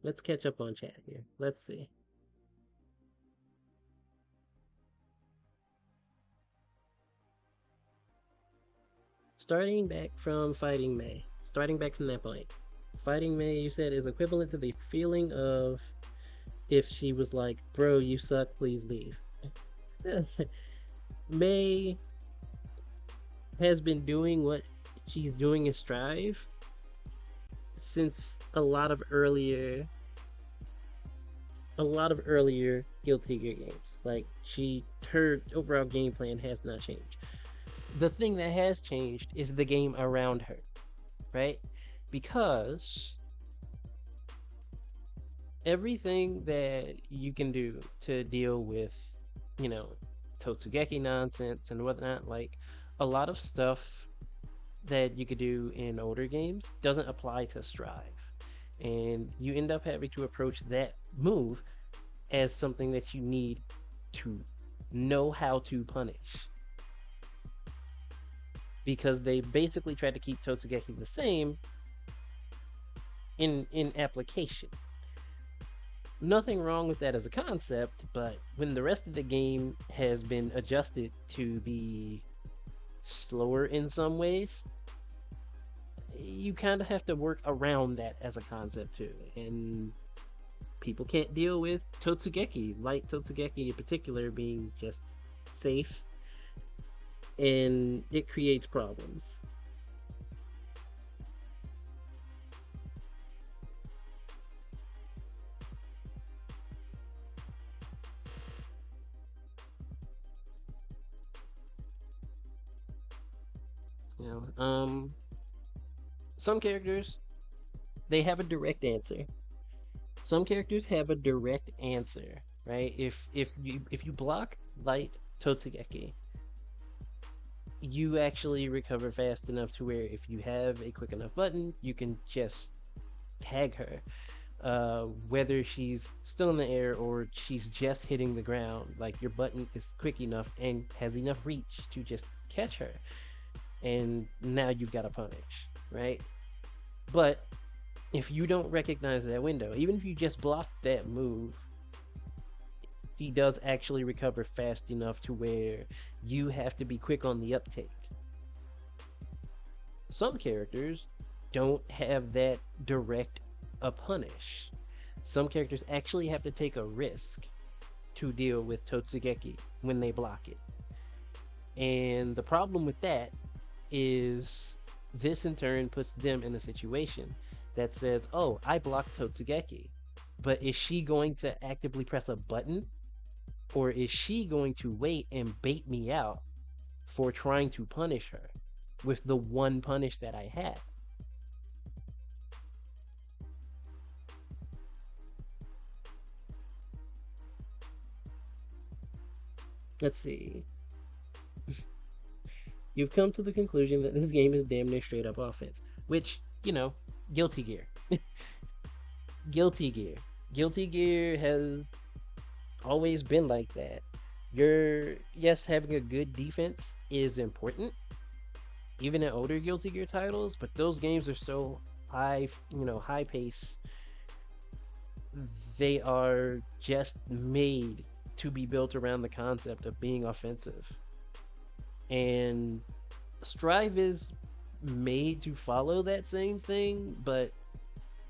Let's catch up on chat here. Let's see. Starting back from Fighting May. Starting back from that point. Fighting May, you said, is equivalent to the feeling of if she was like, bro, you suck, please leave. May has been doing what she's doing in Strive since a lot of earlier Guilty Gear games. Like her overall game plan has not changed. The thing that has changed is the game around her, right? Because everything that you can do to deal with, you know, Totsugeki nonsense and whatnot, like a lot of stuff that you could do in older games doesn't apply to Strive. And you end up having to approach that move as something that you need to know how to punish. Because they basically tried to keep Totsugeki the same in application. Nothing wrong with that as a concept, but when the rest of the game has been adjusted to be slower in some ways, you kind of have to work around that as a concept too. And people can't deal with Totsugeki, like Totsugeki in particular, being just safe, and it creates problems. You know, some characters they have a direct answer. Some characters have a direct answer, right? If you block light Totsugeki, you actually recover fast enough to where if you have a quick enough button, you can just tag her. Whether she's still in the air or she's just hitting the ground, like your button is quick enough and has enough reach to just catch her. And now you've got a punish, right? But if you don't recognize that window, even if you just block that move, he does actually recover fast enough to where you have to be quick on the uptake. Some characters don't have that direct a punish. Some characters actually have to take a risk to deal with Totsugeki when they block it. And the problem with that is this in turn puts them in a situation that says, oh, I blocked Totsugeki, but is she going to actively press a button? Or is she going to wait and bait me out for trying to punish her with the one punish that I had? Let's see. You've come to the conclusion that this game is damn near straight up offense, which, Guilty Gear. Guilty Gear. Guilty Gear has always been like that. Yes, having a good defense is important, even in older Guilty Gear titles, but those games are so high pace. They are just made to be built around the concept of being offensive. And Strive is made to follow that same thing, but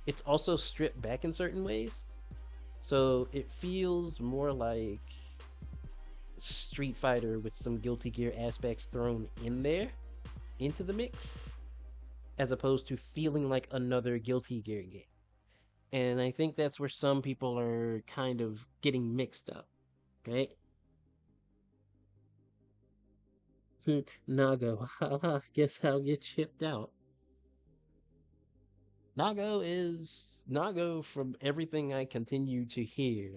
it's also stripped back in certain ways. So it feels more like Street Fighter with some Guilty Gear aspects thrown in there into the mix, as opposed to feeling like another Guilty Gear game. And I think that's where some people are kind of getting mixed up, right? Nago, haha, guess I'll get shipped out. Nago, from everything I continue to hear,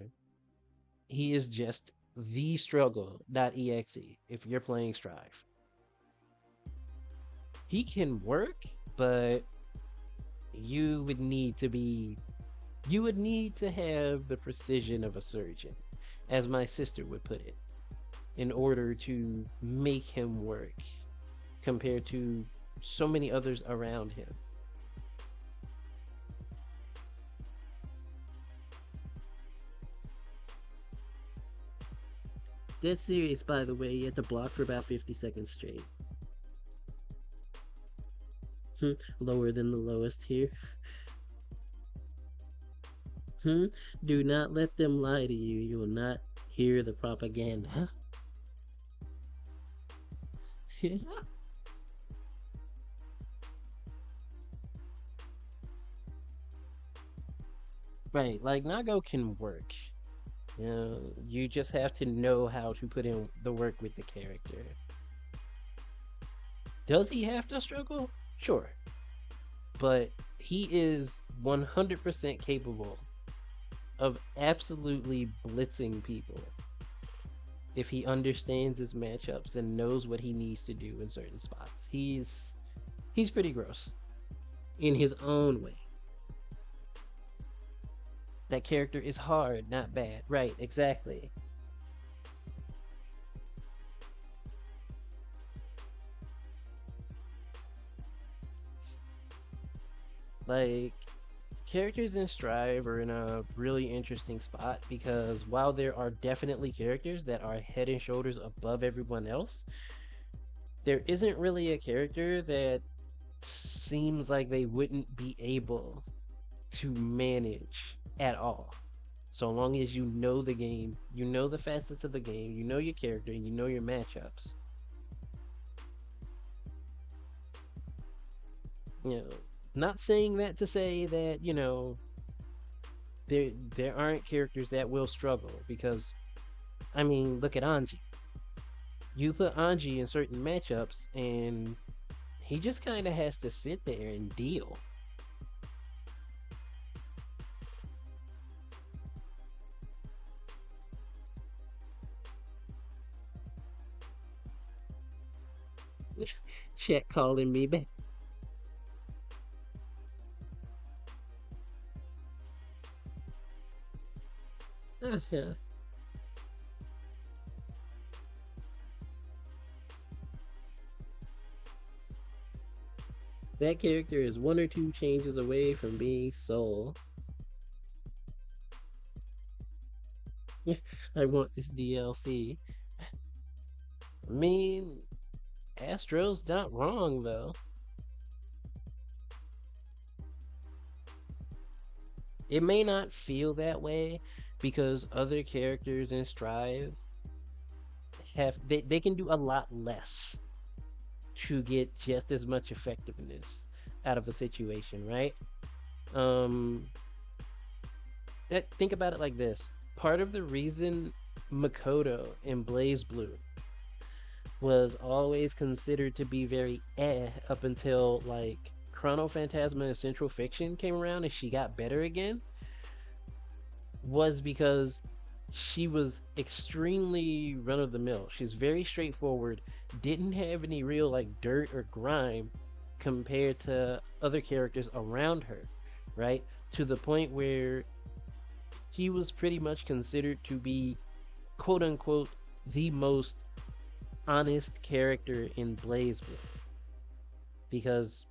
he is just the struggle.exe if you're playing Strive. He can work, but you would need to be you would need to have the precision of a surgeon, as my sister would put it, in order to make him work compared to so many others around him. Dead serious, by the way. You had to block for about 50 seconds straight. Lower than the lowest here. Do not let them lie to you. You will not hear the propaganda. Right, like Nago can work. You know, you just have to know how to put in the work with the character. Does he have to struggle? Sure. But he is 100% capable of absolutely blitzing people if he understands his matchups and knows what he needs to do in certain spots. He's pretty gross in his own way. That character is hard, not bad. Right, exactly. Like, characters in Strive are in a really interesting spot because while there are definitely characters that are head and shoulders above everyone else, there isn't really a character that seems like they wouldn't be able to manage at all. So long as you know the game, you know the facets of the game, you know your character, and you know your matchups. You know, not saying that to say that, there aren't characters that will struggle because I mean, look at Anji. You put Anji in certain matchups and he just kind of has to sit there and deal. Chat calling me back. That character is one or two changes away from being Soul. I want this DLC. I mean, Astro's not wrong though. It may not feel that way because other characters in Strive they can do a lot less to get just as much effectiveness out of a situation, right? Um think about it like this. Part of the reason Makoto in BlazBlue was always considered to be very up until like Chrono Phantasma and Central Fiction came around and she got better again was because she was extremely run of the mill. She's very straightforward, didn't have any real like dirt or grime compared to other characters around her, right? To the point where she was pretty much considered to be quote unquote the most honest character in BlazBlue. Because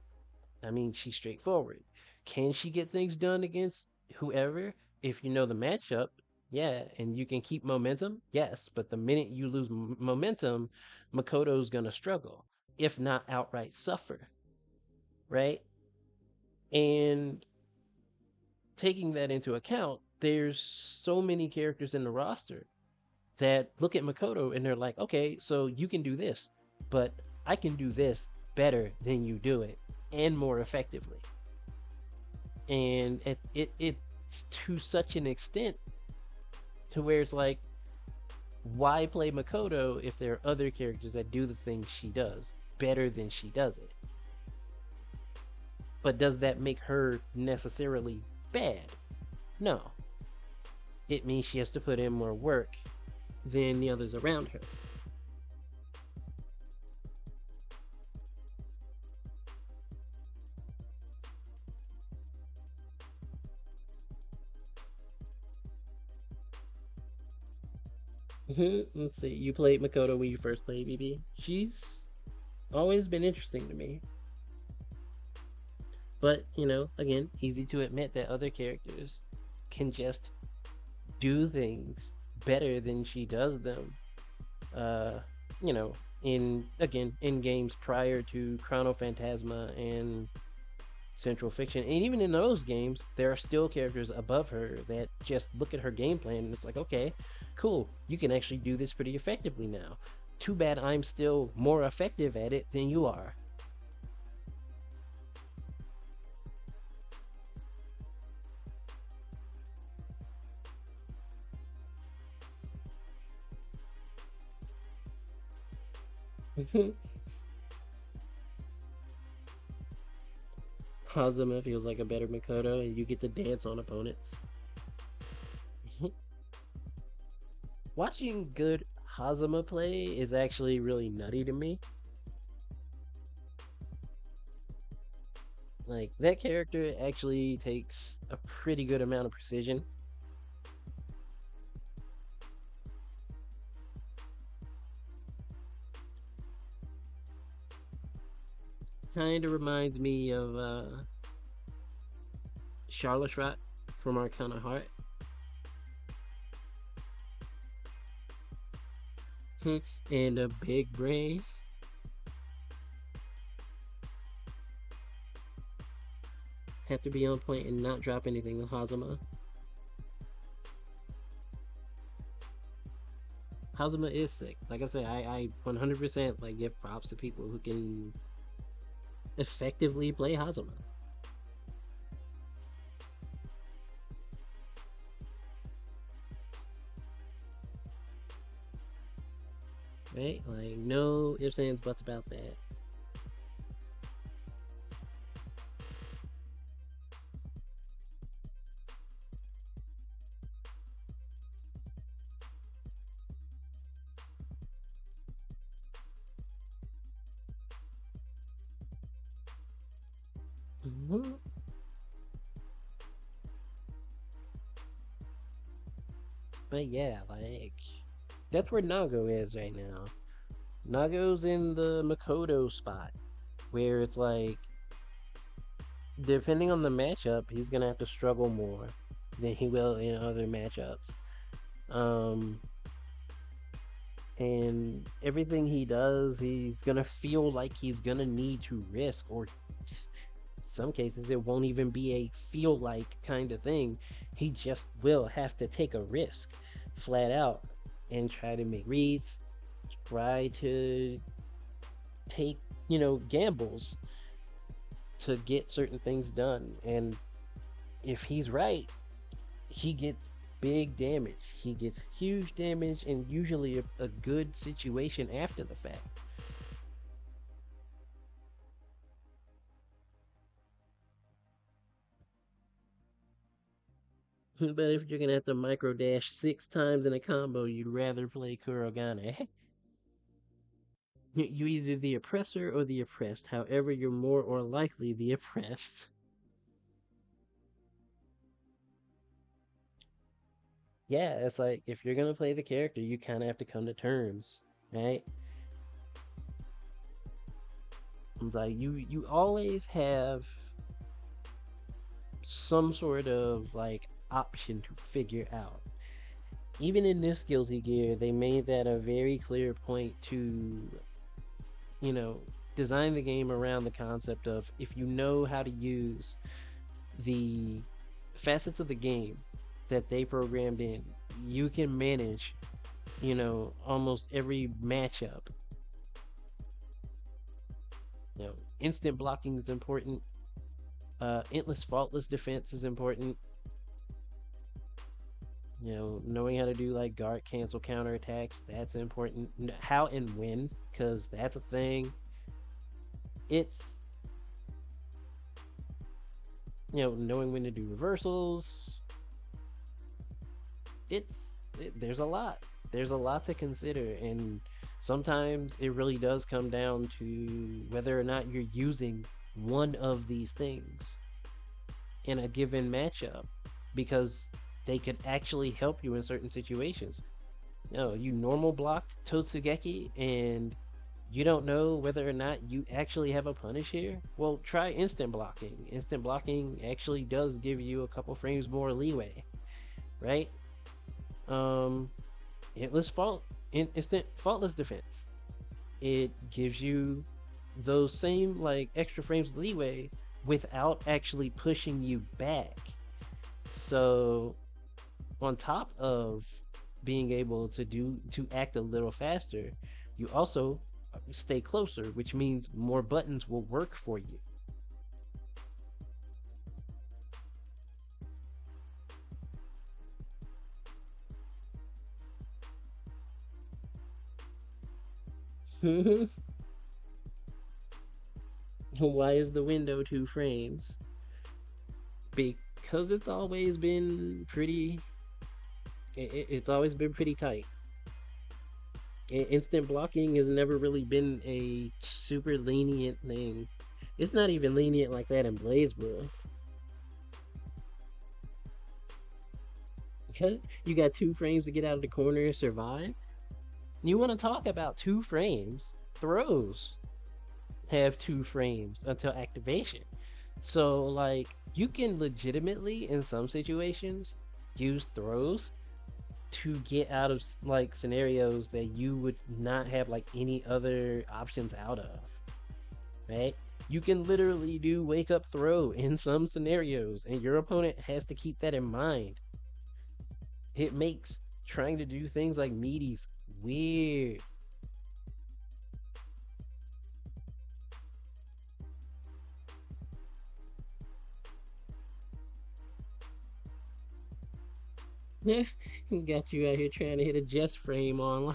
I mean, she's straightforward. Can she get things done against whoever? If you know the matchup, yeah, and you can keep momentum, yes. But the minute you lose momentum, Makoto's gonna struggle, if not outright suffer, right? And taking that into account, there's so many characters in the roster that look at Makoto and they're like, okay, so you can do this, but I can do this better than you do it and more effectively. And it's to such an extent to where it's like, why play Makoto if there are other characters that do the things she does better than she does it? But does that make her necessarily bad? No. It means she has to put in more work than the others around her. Let's see. You played Makoto when you first played BB. She's always been interesting to me. But, again, easy to admit that other characters can just do things better than she does them. uh, you know, in games prior to Chrono Phantasma and Central Fiction, and even in those games, there are still characters above her that just look at her game plan and it's like, okay, cool, you can actually do this pretty effectively now. Too bad I'm still more effective at it than you are. Hazama feels like a better Makoto, and you get to dance on opponents. Watching good Hazama play is actually really nutty to me. Like, that character actually takes a pretty good amount of precision. Kind of reminds me of Charlotrat from Arcana Heart. And a big brain. Have to be on point and not drop anything with Hazama. Hazama is sick. Like I said, I 100% like give props to people who can effectively play Hazama. Right? Like, no ifs, ands, buts about that. Mhm. But yeah, like, that's where Nago is right now. Nago's in the Makoto spot, where it's like, depending on the matchup, he's gonna have to struggle more than he will in other matchups. Um, and everything he does, he's gonna feel like he's gonna need to risk, or some cases it won't even be a feel like kind of thing. He just will have to take a risk flat out and try to make reads, try to take, gambles to get certain things done. And if he's right, he gets big damage. He gets huge damage and usually a good situation after the fact. But if you're gonna have to micro dash 6 times in a combo, you'd rather play Kurogane. You either the oppressor or the oppressed. However, you're more or likely the oppressed. Yeah, it's like if you're gonna play the character, you kind of have to come to terms, right? It's like you always have some sort of like option to figure out. Even in this Guilty Gear, they made that a very clear point to, you know, design the game around the concept of if you know how to use the facets of the game that they programmed in, you can manage, almost every matchup. Instant blocking is important. Endless faultless defense is important. Knowing how to do like guard cancel counterattacks, that's important. How and when, because that's a thing. It's, knowing when to do reversals. There's a lot. There's a lot to consider, and sometimes it really does come down to whether or not you're using one of these things in a given matchup, because they could actually help you in certain situations. You normal blocked Totsugeki and you don't know whether or not you actually have a punish here. Well, try instant blocking. Instant blocking actually does give you a couple frames more leeway, right? Endless instant faultless defense. It gives you those same like extra frames leeway without actually pushing you back. So on top of being able to act a little faster, you also stay closer, which means more buttons will work for you. Why is the window 2 frames? Because it's always been pretty. It's always been pretty tight. Instant blocking has never really been a super lenient thing. It's not even lenient like that in BlazBlue. You got 2 frames to get out of the corner and survive. You want to talk about 2 frames? Throws have 2 frames until activation. So, like, you can legitimately, in some situations, use throws to get out of like scenarios that you would not have like any other options out of, right? You can literally do wake up throw in some scenarios, and your opponent has to keep that in mind. It makes trying to do things like meaties weird. Got you out here trying to hit a just frame online.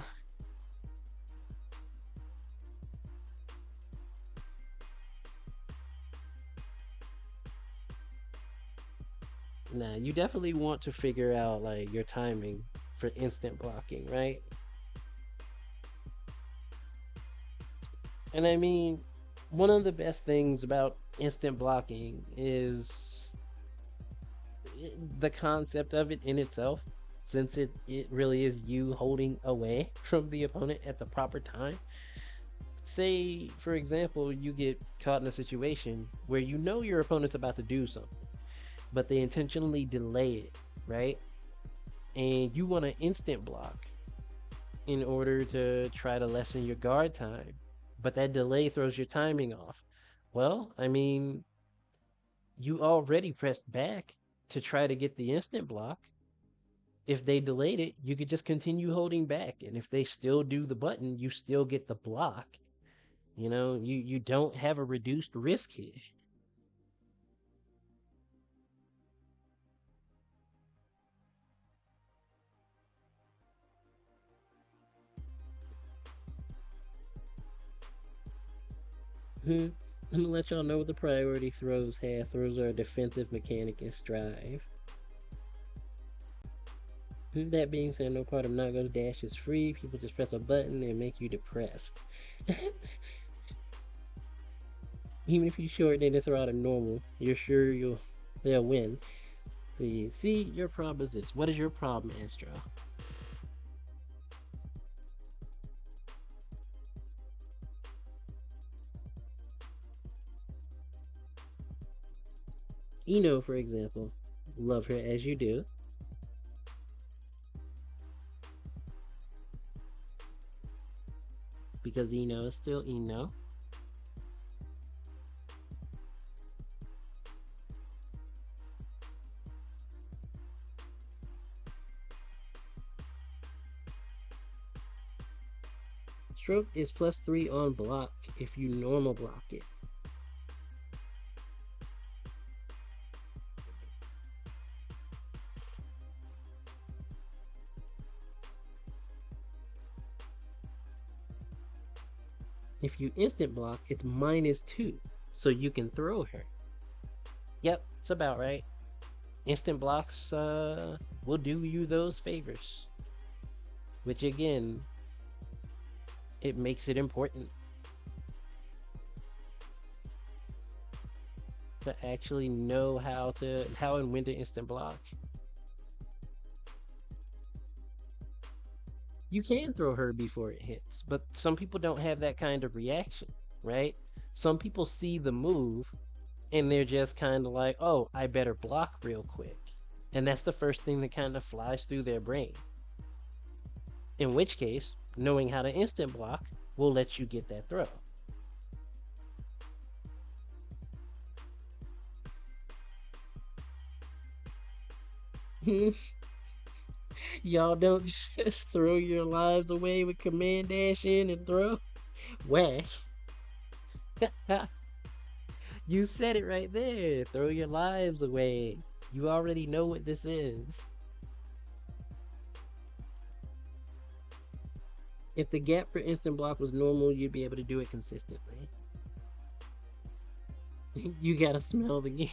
Nah, you definitely want to figure out like your timing for instant blocking, right? And I mean, one of the best things about instant blocking is the concept of it in itself, since it really is you holding away from the opponent at the proper time. Say, for example, you get caught in a situation where you know your opponent's about to do something, but they intentionally delay it, right? And you want to instant block in order to try to lessen your guard time, but that delay throws your timing off. Well, I mean, you already pressed back to try to get the instant block. If they delayed it, you could just continue holding back, and if they still do the button, you still get the block. You don't have a reduced risk here. I'm gonna let y'all know what the priority throws have. Throws are a defensive mechanic in Strive. That being said, no part of not gonna dash is free. People just press a button and make you depressed. Even if you shorten it and throw out a normal, you're sure they'll win. So you see, your problem is this. What is your problem, Astro? Eno, for example, love her as you do. Because Eno is still Eno. Stroke is +3 on block if you normal block it. If you instant block, it's -2, so you can throw her. Yep, it's about right. Instant blocks will do you those favors. Which again, it makes it important to actually know how and when to instant block. You can throw her before it hits, but some people don't have that kind of reaction, right? Some people see the move and they're just kind of like, oh, I better block real quick. And that's the first thing that kind of flies through their brain. In which case, knowing how to instant block will let you get that throw. Y'all don't just throw your lives away with command dash in and throw. Whack. You said it right there. Throw your lives away. You already know what this is. If the gap for instant block was normal, you'd be able to do it consistently. You gotta smell the game.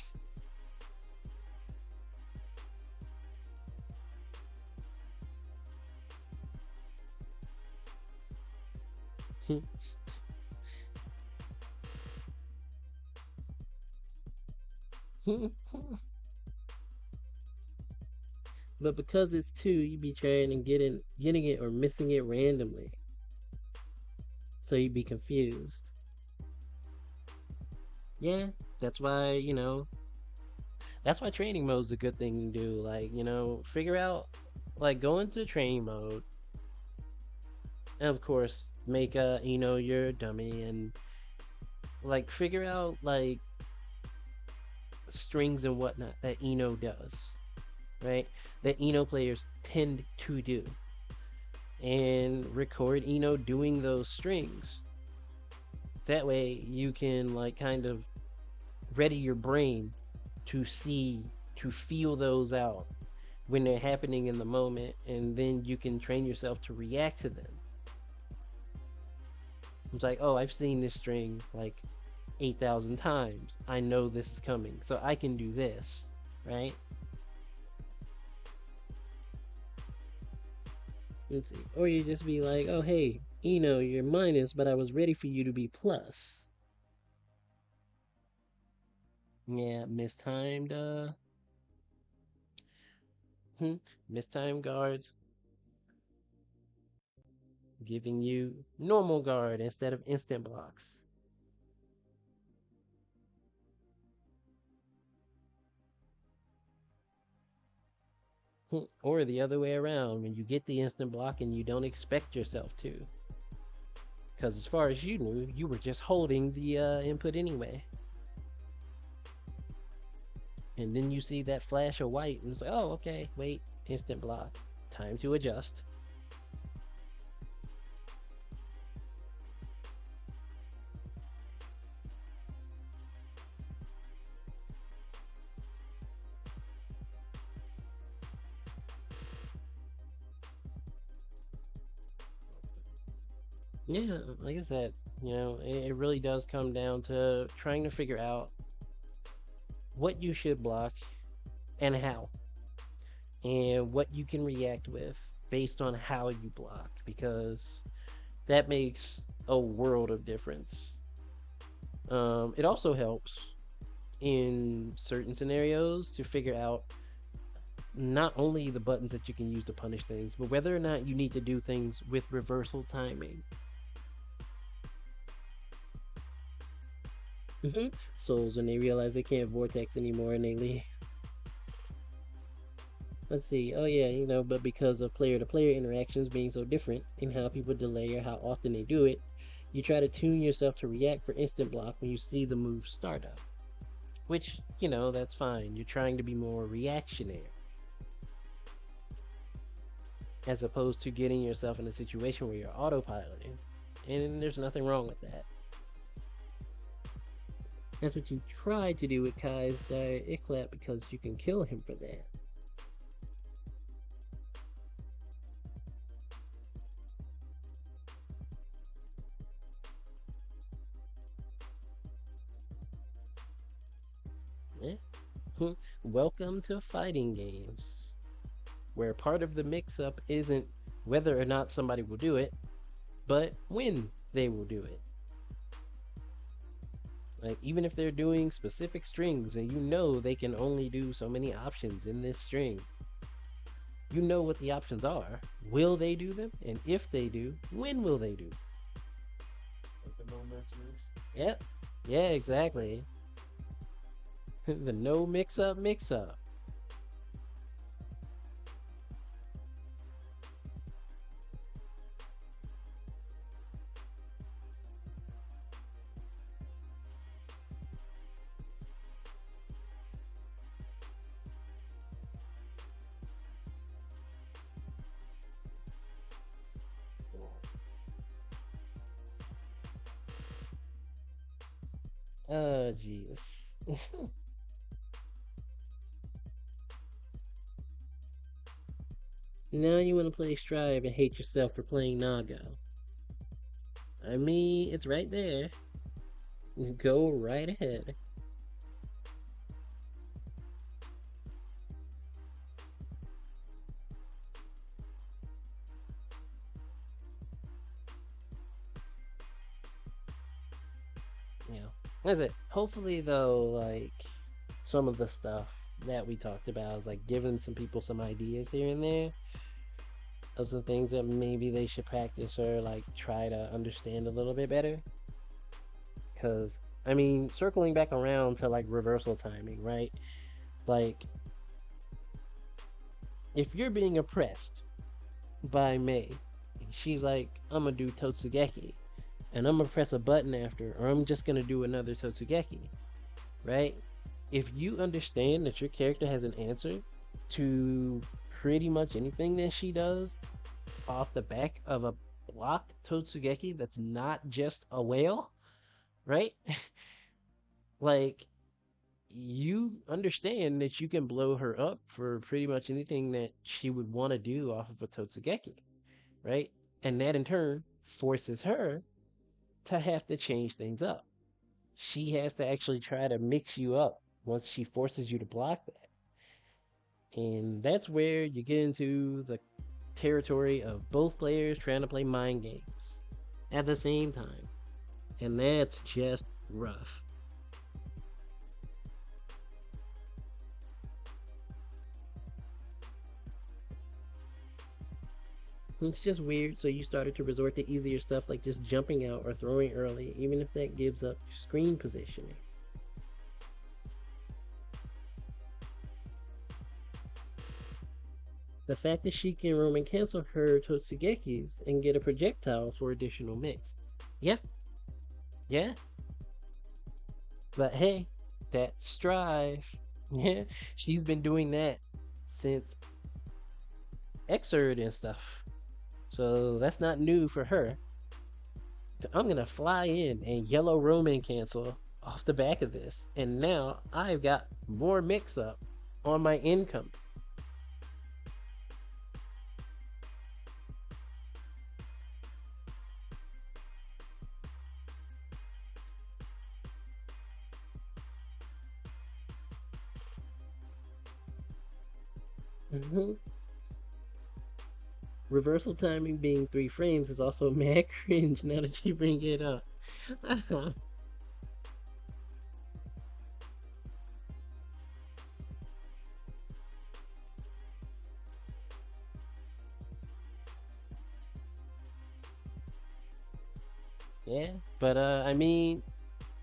But because it's two, you be trying and getting it or missing it randomly. So you'd be confused. Yeah, that's why, that's why training mode's a good thing to do. Like, figure out, like, go into training mode. And of course, make your dummy and, like, figure out, like, strings and whatnot that does, right? That players tend to do. And record doing those strings. That way you can, like, kind of ready your brain to feel those out when they're happening in the moment, and then you can train yourself to react to them. It's like, oh, I've seen this string like 8,000 times. I know this is coming, so I can do this, right? Let's see. Or you just be like, oh, hey, you're minus, but I was ready for you to be plus. Yeah, mistimed, mistimed guards. Giving you normal guard instead of instant blocks. Or the other way around, when you get the instant block and you don't expect yourself to. Because as far as you knew, you were just holding the input anyway. And then you see that flash of white and it's like, oh, okay, wait, instant block. Time to adjust. Yeah, like I said, it really does come down to trying to figure out what you should block and how, and what you can react with based on how you block, because that makes a world of difference. It also helps in certain scenarios to figure out not only the buttons that you can use to punish things, but whether or not you need to do things with reversal timing. Souls, when they realize they can't vortex anymore and they leave. Let's see. Oh yeah, but because of player-to-player interactions being so different in how people delay or how often they do it, you try to tune yourself to react for instant block when you see the move start up. Which, that's fine. You're trying to be more reactionary, as opposed to getting yourself in a situation where you're autopiloting. And there's nothing wrong with that. That's what you tried to do with Kai's Dire Eclat, because you can kill him for that. Welcome to fighting games, where part of the mix-up isn't whether or not somebody will do it, but when they will do it. Like, even if they're doing specific strings and they can only do so many options in this string, you know what the options are. Will they do them? And if they do, when will they do? Like the no mix mix? Yep. Yeah, exactly. The no mix-up mix-up. Oh, jeez. Now you want to play Strive and hate yourself for playing Nago. I mean, it's right there. Go right ahead. You know, that's it. Hopefully, though, like some of the stuff that we talked about is like giving some people some ideas here and there of some things that maybe they should practice or like try to understand a little bit better. Because, I mean, circling back around to like reversal timing, right? Like, if you're being oppressed by May, and she's like, I'm gonna do Totsugeki, and I'm gonna press a button after, or I'm just gonna do another Totsugeki, right? If you understand that your character has an answer to pretty much anything that she does off the back of a blocked Totsugeki that's not just a whale, right? Like, you understand that you can blow her up for pretty much anything that she would want to do off of a Totsugeki, right? And that in turn forces her to have to change things up. She has to actually try to mix you up once she forces you to block that. And that's where you get into the territory of both players trying to play mind games at the same time. And that's just rough. It's just weird, so you started to resort to easier stuff like just jumping out or throwing early, even if that gives up screen positioning. The fact that she can Roman cancel her Totsugekis and get a projectile for additional mix. Yeah, yeah. But hey, that's Strive. Yeah, she's been doing that since Xrd and stuff. So that's not new for her. I'm gonna fly in and yellow Roman cancel off the back of this. And now I've got more mix up on my income. Mhm. Reversal timing being 3 frames is also mad cringe now that you bring it up. Yeah, but I mean,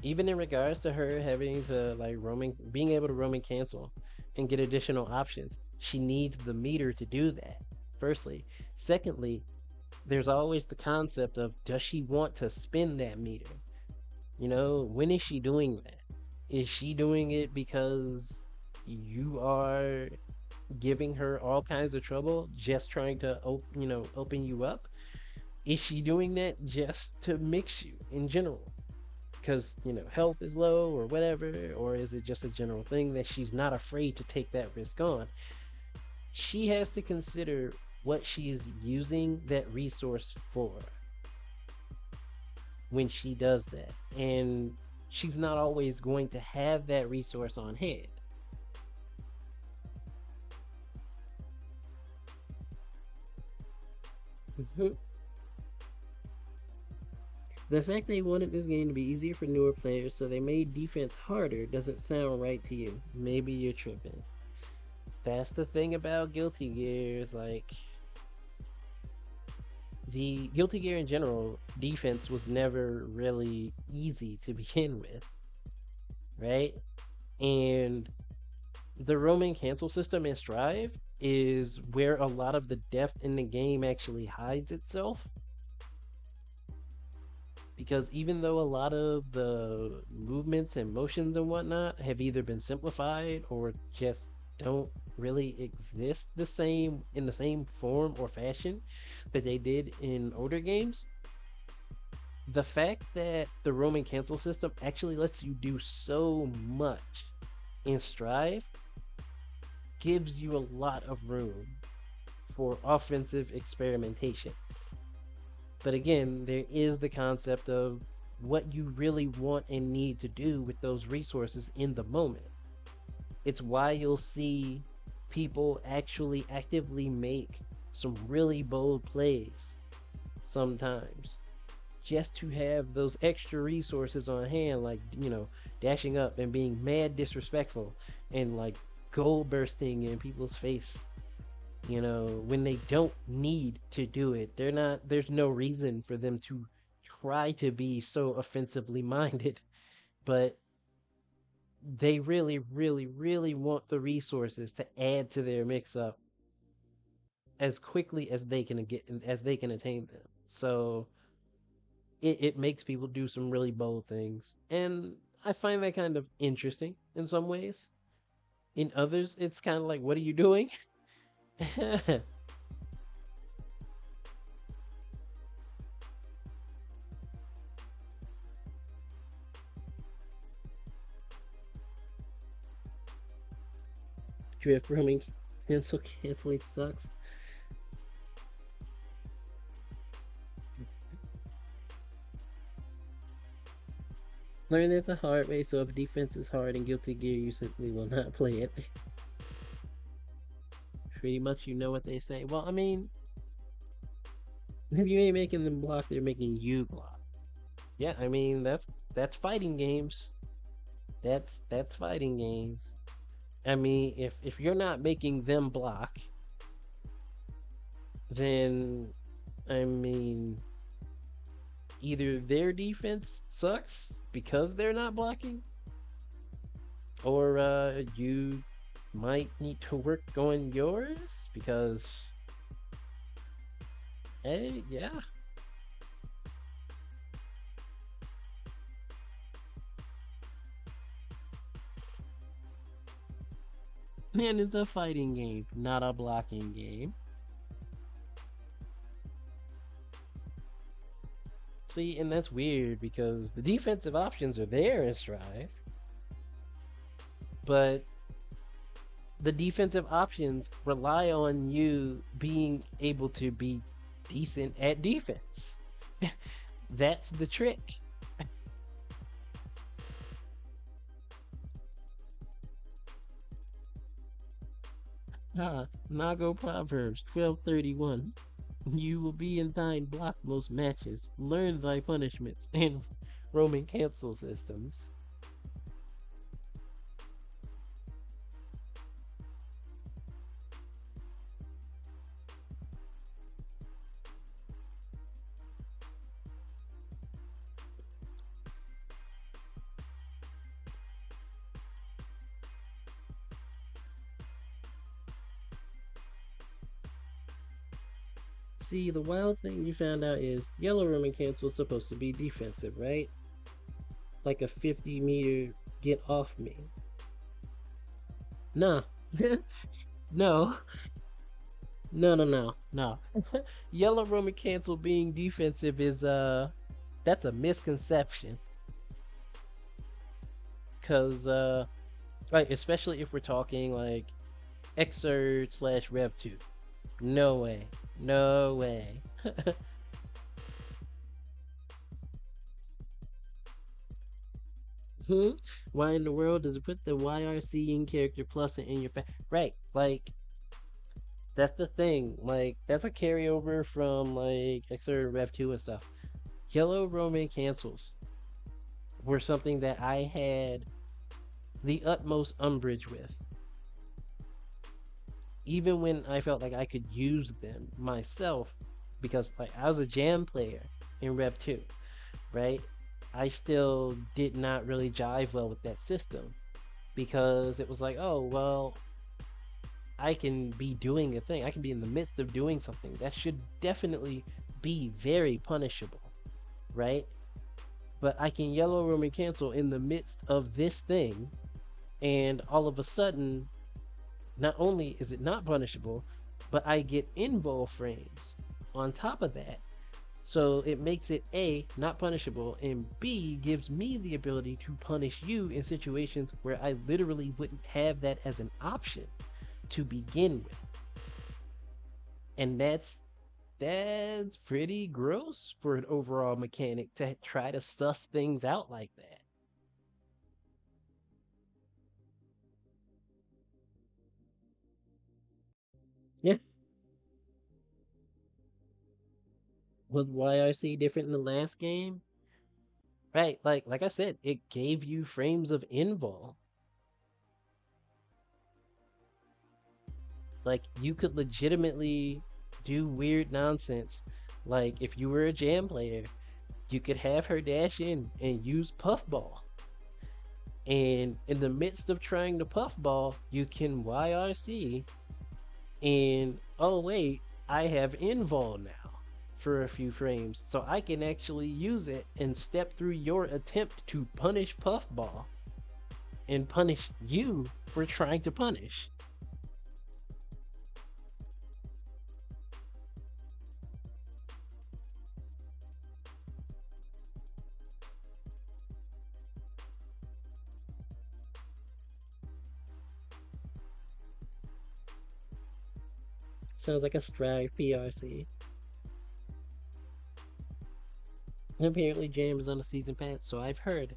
even in regards to her having to like roaming, being able to roaming cancel and get additional options, she needs the meter to do that. Firstly, secondly, there's always the concept of does she want to spin that meter? You know, when is she doing that? Is she doing it because you are giving her all kinds of trouble just trying to open you up? Is she doing that just to mix you in general? Because health is low or whatever, or is it just a general thing that she's not afraid to take that risk on? She has to consider what she's using that resource for when she does that, and she's not always going to have that resource on hand. The fact they wanted this game to be easier for newer players, so they made defense harder, doesn't sound right to you. Maybe you're tripping. That's the thing about Guilty Gear, is like the Guilty Gear in general, defense was never really easy to begin with, right? And the roaming cancel system in Strive is where a lot of the depth in the game actually hides itself. Because even though a lot of the movements and motions and whatnot have either been simplified or just don't really exist the same in the same form or fashion that they did in older games, The fact that the Roman cancel system actually lets you do so much in Strive gives you a lot of room for offensive experimentation. But again, there is the concept of what you really want and need to do with those resources in the moment. It's why you'll see people actually actively make some really bold plays sometimes just to have those extra resources on hand, like, dashing up and being mad disrespectful and like goal bursting in people's face, when they don't need to do it. There's no reason for them to try to be so offensively minded, but they really, really, really want the resources to add to their mix up as quickly as they can attain them. So it makes people do some really bold things. And I find that kind of interesting in some ways. In others, it's kind of like, what are you doing? Drift roaming canceling sucks. Learn it the hard way, so if defense is hard in Guilty Gear, you simply will not play it. Pretty much, you know what they say. Well, I mean, if you ain't making them block, they're making you block. Yeah, I mean, that's fighting games. That's fighting games. I mean, if you're not making them block, then I mean, either their defense sucks because they're not blocking, or you might need to work on yours because, hey, yeah. Man, it's a fighting game, not a blocking game. See, and that's weird because the defensive options are there in Strive, but the defensive options rely on you being able to be decent at defense. That's the trick. Nago Proverbs 12:31. You will be in thine block most matches. Learn thy punishments and Roman cancel systems. See, the wild thing you found out is yellow Roman cancel is supposed to be defensive, right? Like a 50-meter get off me. Nah. No. No. Yellow Roman cancel being defensive is that's a misconception. Cause like, especially if we're talking like Xrd slash Rev 2. No way. No way. Why in the world does it put the YRC in character plus in your right, like, that's the thing. Like, that's a carryover from like Xrd Rev 2 and stuff. Yellow Roman cancels were something that I had the utmost umbrage with. Even when I felt like I could use them myself, because like I was a jam player in Rev 2, right? I still did not really jive well with that system because it was like, oh, well, I can be doing a thing. I can be in the midst of doing something that should definitely be very punishable, right? But I can yellow Roman cancel in the midst of this thing, and all of a sudden, not only is it not punishable, but I get invul frames on top of that So it makes it A, not punishable, and B, gives me the ability to punish you in situations where I literally wouldn't have that as an option to begin with. And that's pretty gross for an overall mechanic to try to suss things out like that. Yeah. Was YRC different in the last game? Right, like I said, it gave you frames of invul. Like you could legitimately do weird nonsense. Like if you were a jam player, you could have her dash in and use puffball. And in the midst of trying to puffball, you can YRC and oh wait, I have invul now for a few frames. So I can actually use it and step through your attempt to punish puffball and punish you for trying to punish. Sounds like a Strive PRC. And apparently Jam is on the season pass, so I've heard.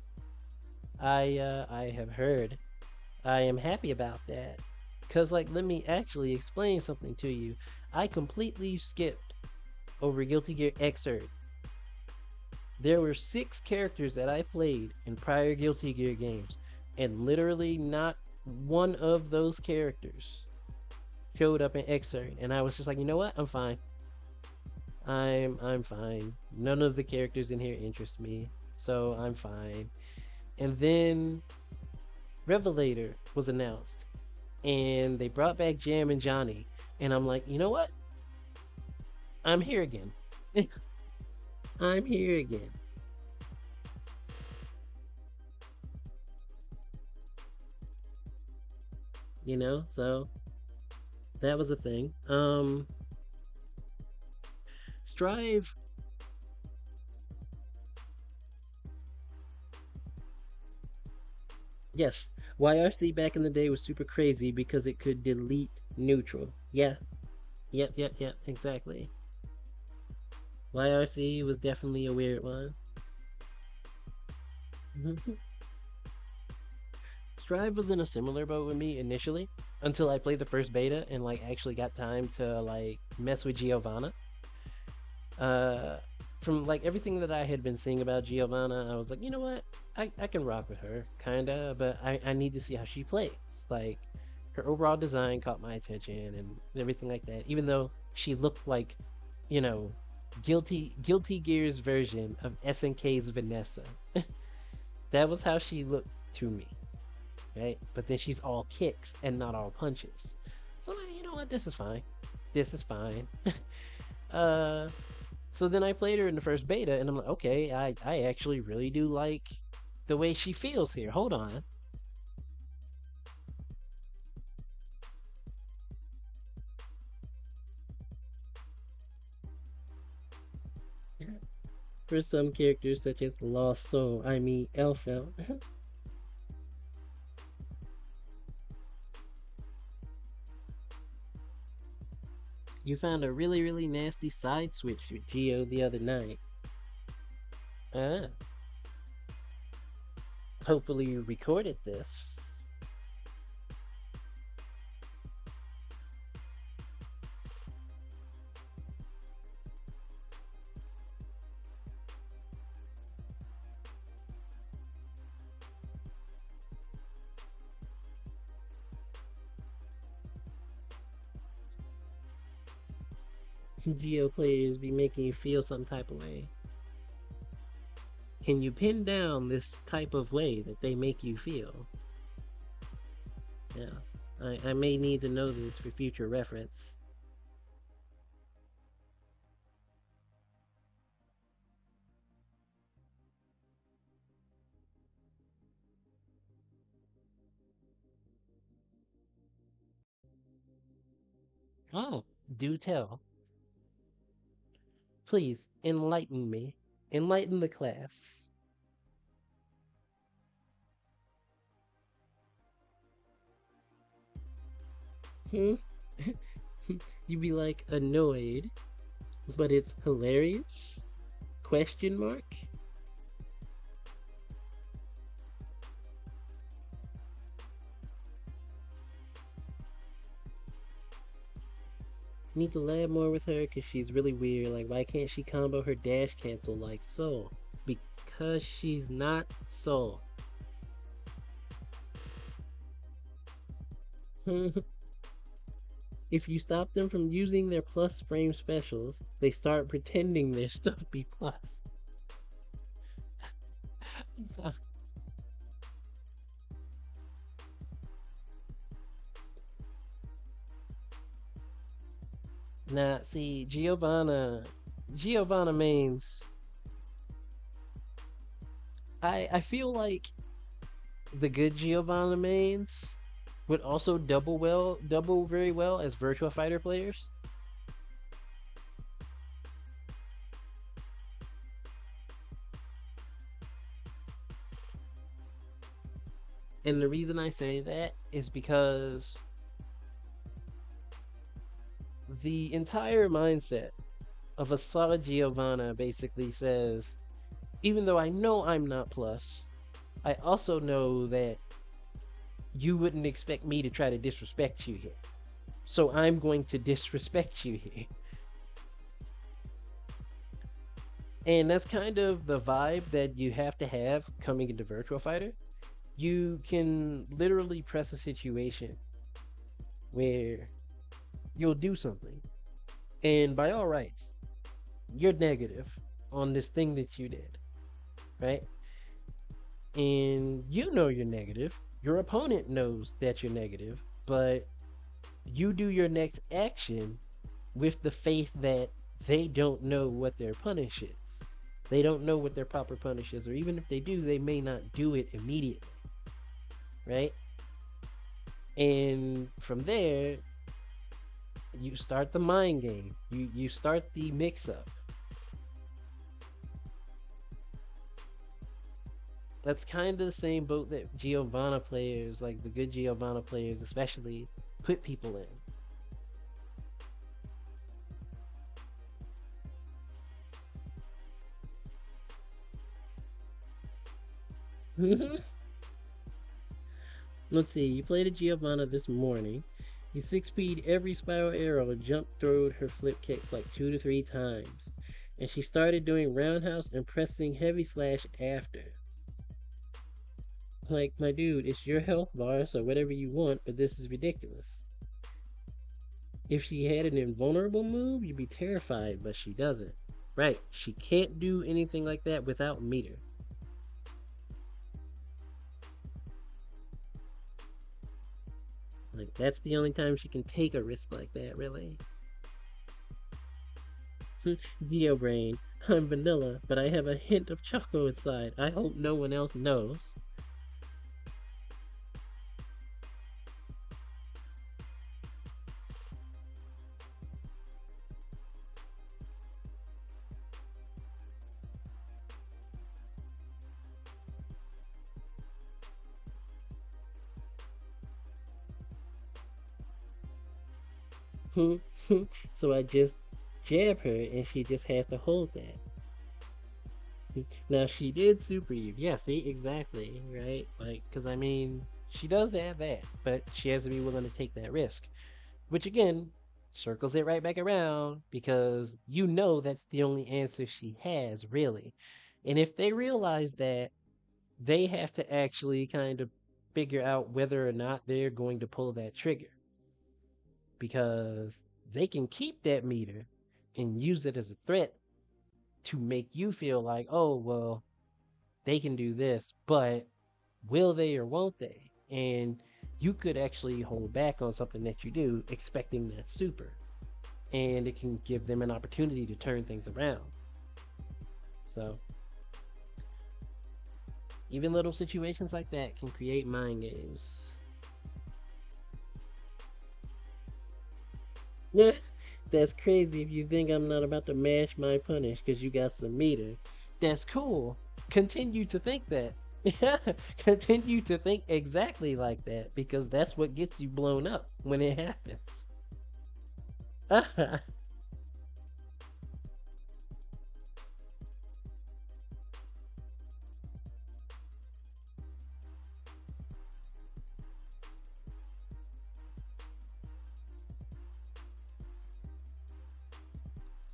I have heard. I am happy about that. Cause like let me actually explain something to you. I completely skipped over Guilty Gear Xrd. There were 6 characters that I played in prior Guilty Gear games, and literally not one of those characters showed up in Xrd, and I was just like, you know what? I'm fine. I'm fine. None of the characters in here interest me, so I'm fine. And then Revelator was announced, and they brought back Jam and Johnny, and I'm like, you know what? I'm here again. I'm here again. So that was a thing. Strive. Yes, YRC back in the day was super crazy because it could delete neutral. Yeah, yep, exactly. YRC was definitely a weird one. Strive was in a similar boat with me initially until I played the first beta and like actually got time to like mess with Giovanna. Uh, from like everything that I had been seeing about Giovanna, I was like, you know what? I can rock with her, kinda, but I need to see how she plays. Like her overall design caught my attention and everything like that. Even though she looked like, you know, Guilty Gear's version of SNK's Vanessa. That was how she looked to me, right? But then she's all kicks and not all punches. So like, you know what? This is fine. This is fine. uh, so then I played her in the first beta, and I'm like, okay, I actually really do like the way she feels here. Hold on. For some characters, such as Lost Soul, I mean Elfel, you found a really nasty side switch with Geo the other night. Ah, hopefully you recorded this. Geo players be making you feel some type of way. Can you pin down this type of way that they make you feel? Yeah, I may need to know this for future reference. Oh, do tell. Please enlighten me. Enlighten the class. Hmm? You be like annoyed, but it's hilarious? Question mark? Need to lab more with her because she's really weird. Like, why can't she combo her dash cancel like so? Because she's not so. If you stop them from using their plus frame specials, they start pretending their stuff be plus. Nah, see, Giovanna mains. I feel like the good Giovanna mains would also double very well as Virtua Fighter players. And the reason I say that is because the entire mindset of a solid Giovanna basically says, even though I know I'm not plus, I also know that you wouldn't expect me to try to disrespect you here. So I'm going to disrespect you here. And that's kind of the vibe that you have to have coming into Virtua Fighter. You can literally press a situation where you'll do something, and by all rights, you're negative on this thing that you did, right? And you know you're negative. Your opponent knows that you're negative, but you do your next action with the faith that they don't know what their punish is. They don't know what their proper punish is, or even if they do, they may not do it immediately, right? And from there, you start the mind game. You start the mix-up. That's kind of the same boat that Giovanna players, like the good Giovanna players especially, put people in. Let's see, you played a Giovanna this morning. You 6-speed every spiral arrow and jump throwed her flip kicks like 2 to 3 times. And she started doing roundhouse and pressing heavy slash after. Like, my dude, it's your health bar, so whatever you want, but this is ridiculous. If she had an invulnerable move, you'd be terrified, but she doesn't. Right, she can't do anything like that without meter. Like, that's the only time she can take a risk like that, really. Geo Brain, I'm vanilla, but I have a hint of choco inside. I hope no one else knows. So I just jab her and she just has to hold that. Now she did super Eve. Yeah, see, exactly, right? Like, because I mean, she does have that, but she has to be willing to take that risk. Which again, circles it right back around because you know that's the only answer she has, really. And if they realize that, they have to actually kind of figure out whether or not they're going to pull that trigger. Because they can keep that meter and use it as a threat to make you feel like, oh, well, they can do this, but will they or won't they? And you could actually hold back on something that you do expecting that super. And it can give them an opportunity to turn things around. So, even little situations like that can create mind games. Yeah, That's crazy if you think I'm not about to mash my punish because you got some meter. That's cool. Continue to think that. Yeah, continue to think exactly like that because that's what gets you blown up when it happens.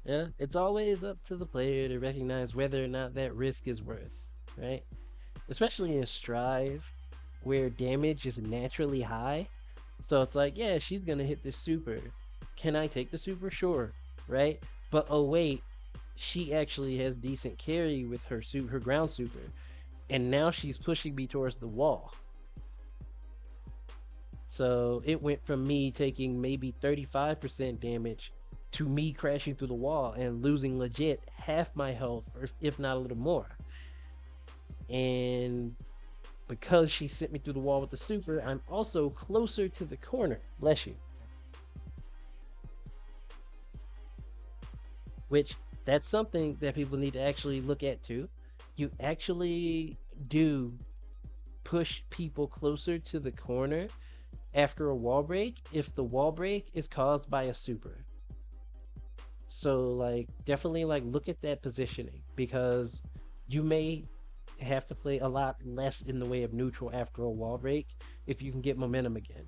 Yeah, it's always up to the player to recognize whether or not that risk is worth, right? Especially in Strive, where damage is naturally high. So it's like, yeah, she's gonna hit the super. Can I take the super? Sure, right? But oh wait, she actually has decent carry with her ground super, and now she's pushing me towards the wall. So it went from me taking maybe 35% damage to me crashing through the wall and losing legit half my health, or if not a little more. And because she sent me through the wall with the super, I'm also closer to the corner. Bless you. Which that's something that people need to actually look at too. You actually do push people closer to the corner after a wall break if the wall break is caused by a super. So like definitely like look at that positioning because you may have to play a lot less in the way of neutral after a wall break if you can get momentum again.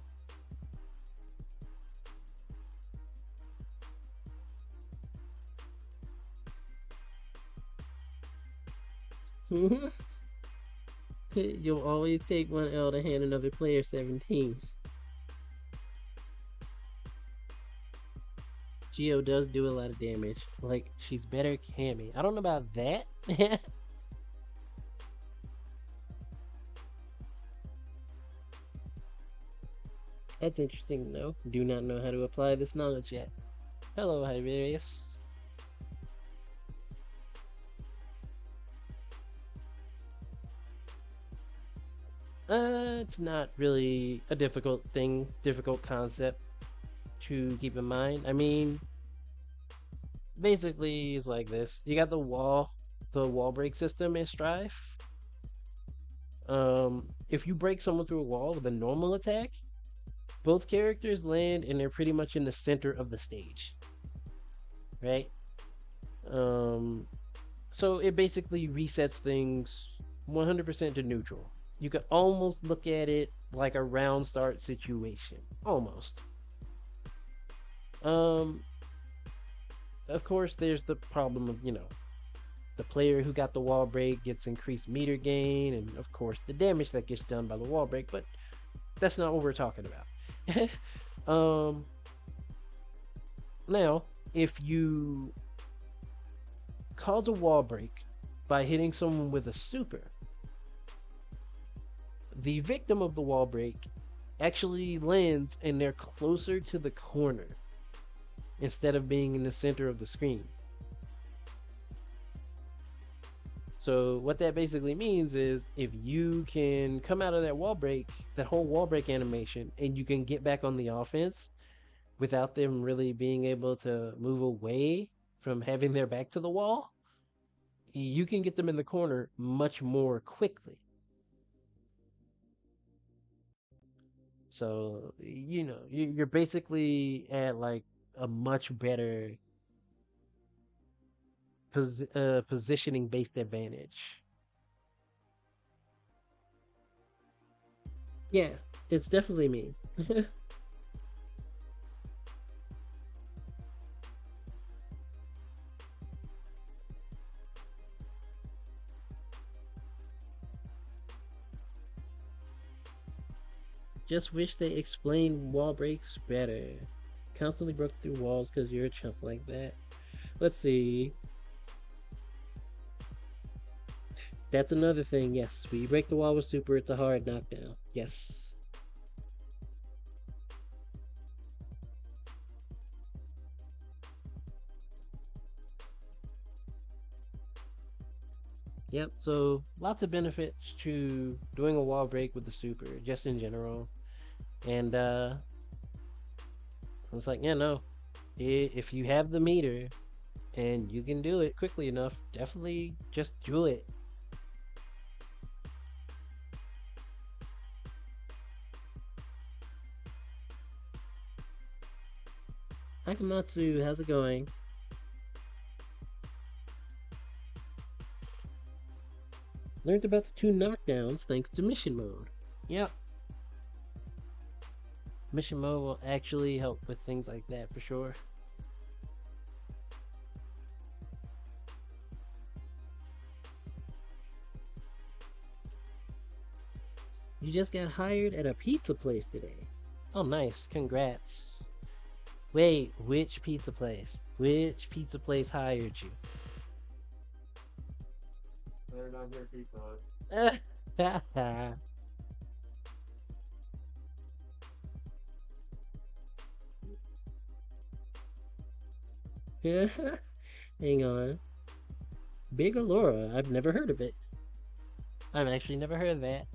You'll always take one L to hand another player 17. Geo does do a lot of damage. Like, she's better Cammy. I don't know about that. That's interesting to know. Do not know how to apply this knowledge yet. Hello, Hiberius. It's not really a difficult concept to keep in mind. I mean, basically, it's like this. You got the wall break system in Strife. If you break someone through a wall with a normal attack, both characters land and they're pretty much in the center of the stage, right? So it basically resets things 100% to neutral. You could almost look at it like a round start situation, almost. Um, of course, there's the problem of the player who got the wall break gets increased meter gain, and of course the damage that gets done by the wall break. But that's not what we're talking about. um, Now, if you cause a wall break by hitting someone with a super, the victim of the wall break actually lands and they're closer to the corner instead of being in the center of the screen. So what that basically means is if you can come out of that wall break, that whole wall break animation, and you can get back on the offense without them really being able to move away from having their back to the wall, you can get them in the corner much more quickly. So, you're basically at like a much better positioning based advantage. Yeah, it's definitely me. Just wish they explained wall breaks better. Constantly broke through walls because you're a chump like that. Let's see. That's another thing, yes. When you break the wall with super, it's a hard knockdown. Yes. Yep, so lots of benefits to doing a wall break with the super, just in general. And it's like, yeah, no. If you have the meter and you can do it quickly enough, definitely just do it. Akamatsu, how's it going? Learned about the 2 knockdowns thanks to mission mode. Yep. Mission mode will actually help with things like that for sure. You just got hired at a pizza place today. Oh, nice. Congrats. Wait, which pizza place? Which pizza place hired you? They're not here, pizza. Hang on. Big Allura? I've never heard of it. I've actually never heard of that.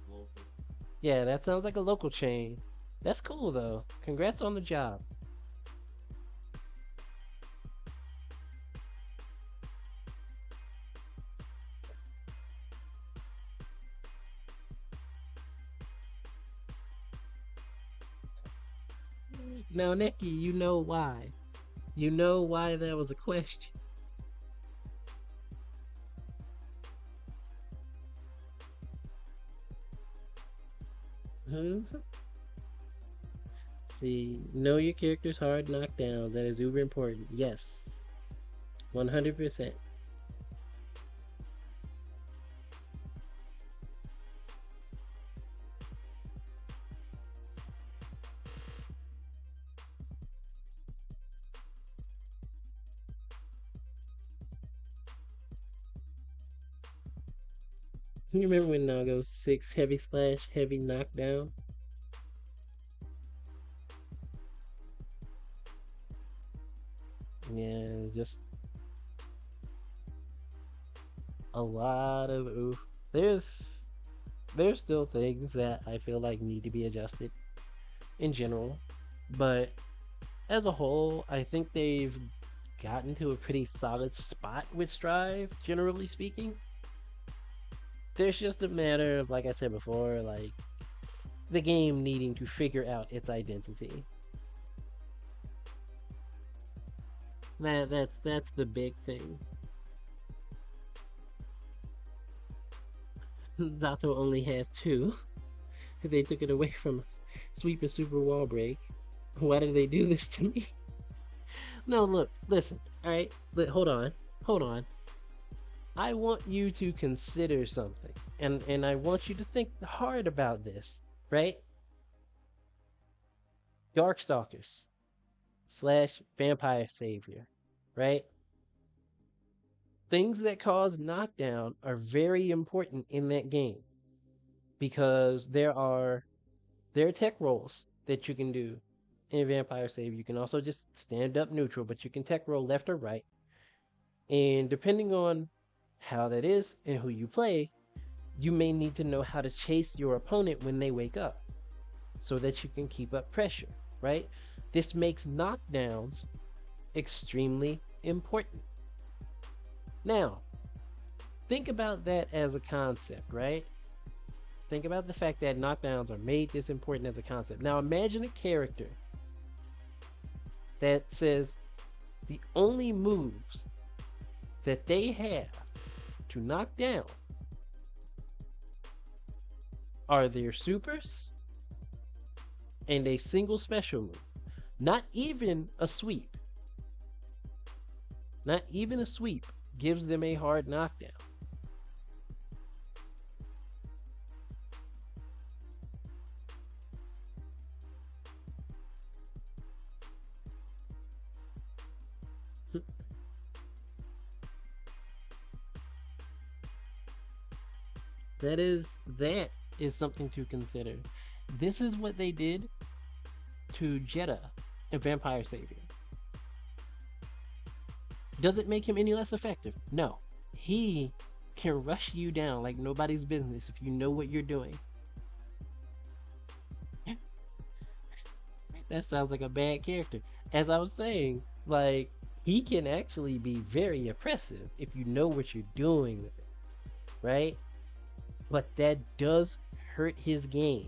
Local. Yeah, that sounds like a local chain. That's cool though. Congrats on the job. Now, Nikki, you know why. You know why that was a question. Huh? See, know your character's hard knockdowns. That is uber important. Yes. 100%. You remember when Naga's 6 heavy slash, heavy knockdown? Yeah, it's just a lot of oof. There's still things that I feel like need to be adjusted in general, but as a whole, I think they've gotten to a pretty solid spot with Strive, generally speaking. There's just a matter of, like I said before, like the game needing to figure out its identity. That's the big thing. Zato only has 2. They took it away from us. Sweep and super wall break. Why did they do this to me? No, look, listen, alright? Hold on. I want you to consider something. And I want you to think hard about this, right? Darkstalkers / Vampire Savior, right? Things that cause knockdown are very important in that game because there are tech rolls that you can do in Vampire Savior. You can also just stand up neutral, but you can tech roll left or right. And depending on how that is and who you play, you may need to know how to chase your opponent when they wake up so that you can keep up pressure, right? This makes knockdowns extremely important. Now, think about that as a concept, right? Think about the fact that knockdowns are made this important as a concept. Now imagine a character that says the only moves that they have to knock down are their supers and a single special move. Not even a sweep. Not even a sweep gives them a hard knockdown. That is something to consider. This is what they did to Jeddah in Vampire Savior. Does it make him any less effective? No. He can rush you down like nobody's business if you know what you're doing. That sounds like a bad character. As I was saying, like, he can actually be very oppressive if you know what you're doing with it, right? But that does hurt his game.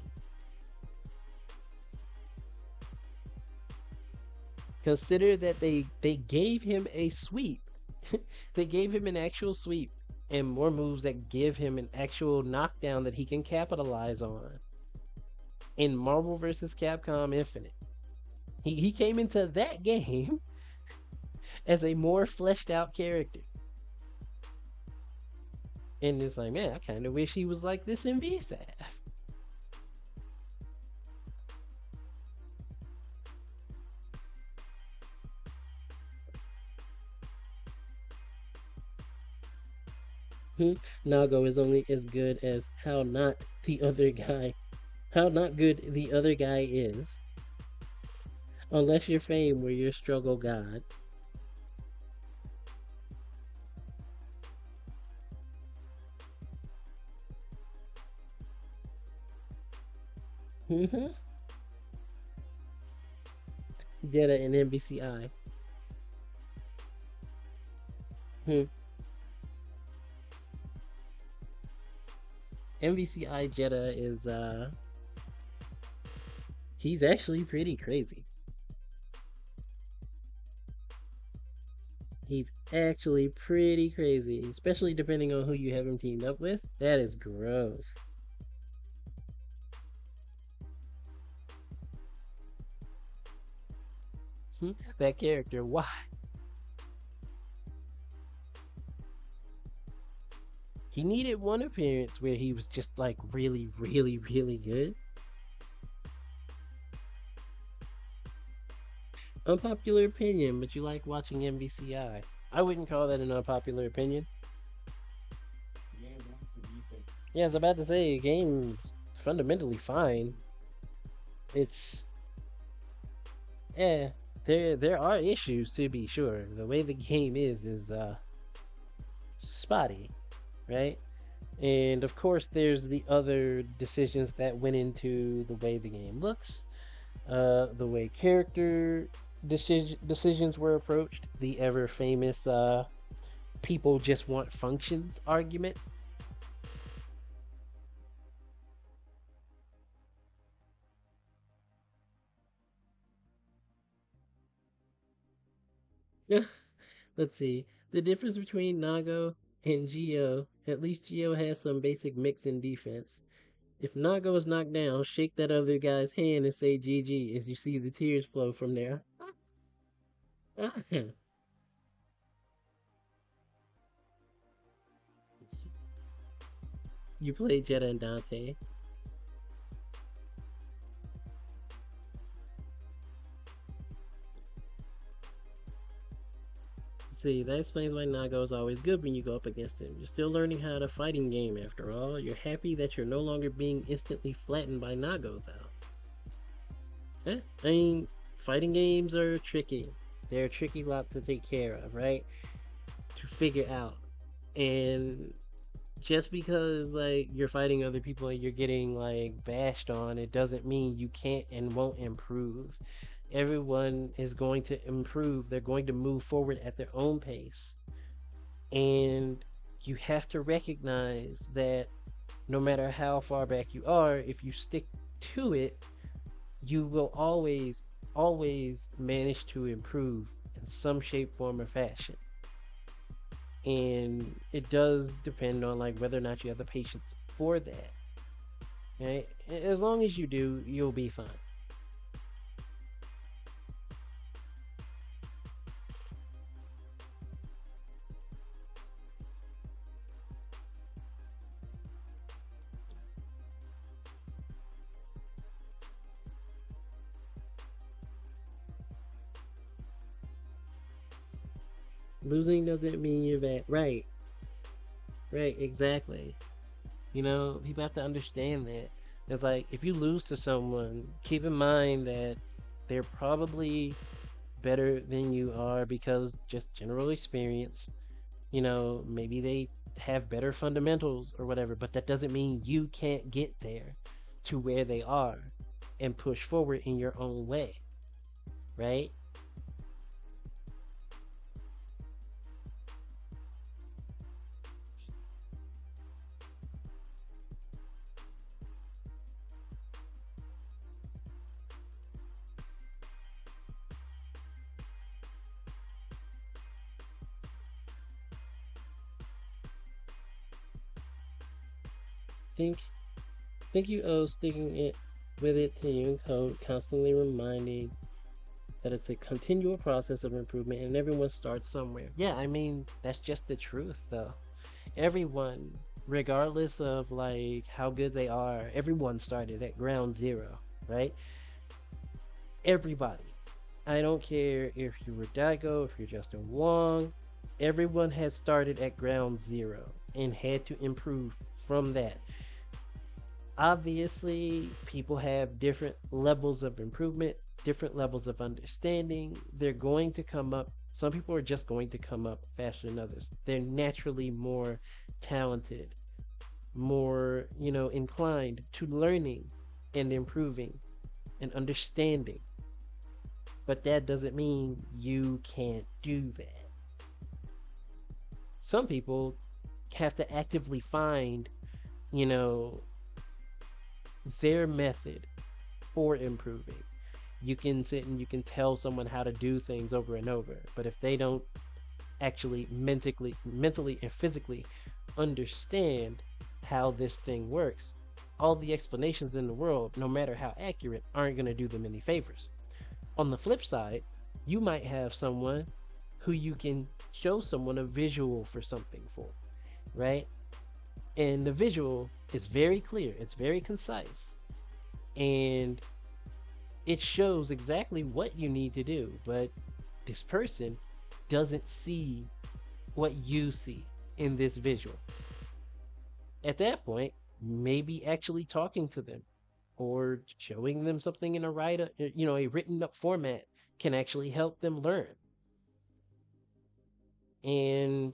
Consider that they gave him a sweep. They gave him an actual sweep and more moves that give him an actual knockdown that he can capitalize on in Marvel vs. Capcom Infinite. He came into that game as a more fleshed out character. And it's like, man, I kind of wish he was like this in VSAF. Nago is only as good as how not good the other guy is. Unless you're Fame where you're struggle god. Jetta and MVCI. MVCI Jetta is he's actually pretty crazy. He's actually pretty crazy, especially depending on who you have him teamed up with. That is gross. That character, why? He needed one appearance where he was just like really, really, really good. Unpopular opinion, but you like watching MVCI. I wouldn't call that an unpopular opinion. Yeah, I was about to say, the game's fundamentally fine. It's, yeah, there are issues to be sure. The way the game is spotty, right? And of course, there's the other decisions that went into the way the game looks, the way character decisions were approached, the ever famous people just want functions argument. Let's see. The difference between Nago and Geo, at least Geo has some basic mix in defense. If Nago is knocked down, shake that other guy's hand and say GG as you see the tears flow from there. You play Jetta and Dante. See, that explains why Nago is always good when you go up against him. You're still learning how to fighting game after all. You're happy that you're no longer being instantly flattened by Nago though. I mean, fighting games are tricky. They're a tricky lot to take care of, right? To figure out. And just because like you're fighting other people and you're getting like bashed on, it doesn't mean you can't and won't improve. Everyone is going to improve. They're going to move forward at their own pace. And you have to recognize that no matter how far back you are, if you stick to it, you will always manage to improve in some shape, form, or fashion. And it does depend on like whether or not you have the patience for that. Right? As long as you do, you'll be fine. Losing doesn't mean you're bad. Right. Right, exactly. You know, people have to understand that. It's like if you lose to someone, keep in mind that they're probably better than you are because just general experience. You know, maybe they have better fundamentals or whatever, but that doesn't mean you can't get there to where they are and push forward in your own way. right? Think think you owe sticking it with it to your code, constantly reminding that it's a continual process of improvement and everyone starts somewhere. Yeah, I mean, that's just the truth though. Everyone, regardless of like how good they are, everyone started at ground zero, right? Everybody. I don't care if you were Daigo, if you're Justin Wong, everyone has started at ground zero and had to improve from that. Obviously, people have different levels of improvement, different levels of understanding. They're going to come up. Some people are just going to come up faster than others. They're naturally more talented, more, inclined to learning and improving and understanding. But that doesn't mean you can't do that. Some people have to actively find, you know, their method for improving. You can sit and you can tell someone how to do things over and over, but if they don't actually mentally and physically understand how this thing works, all the explanations in the world, no matter how accurate, aren't going to do them any favors. On the flip side, you might have someone who you can show someone a visual for something for, right? And the visual is very clear, it's very concise, and it shows exactly what you need to do. But this person doesn't see what you see in this visual. At that point, maybe actually talking to them or showing them something in a written up format can actually help them learn. And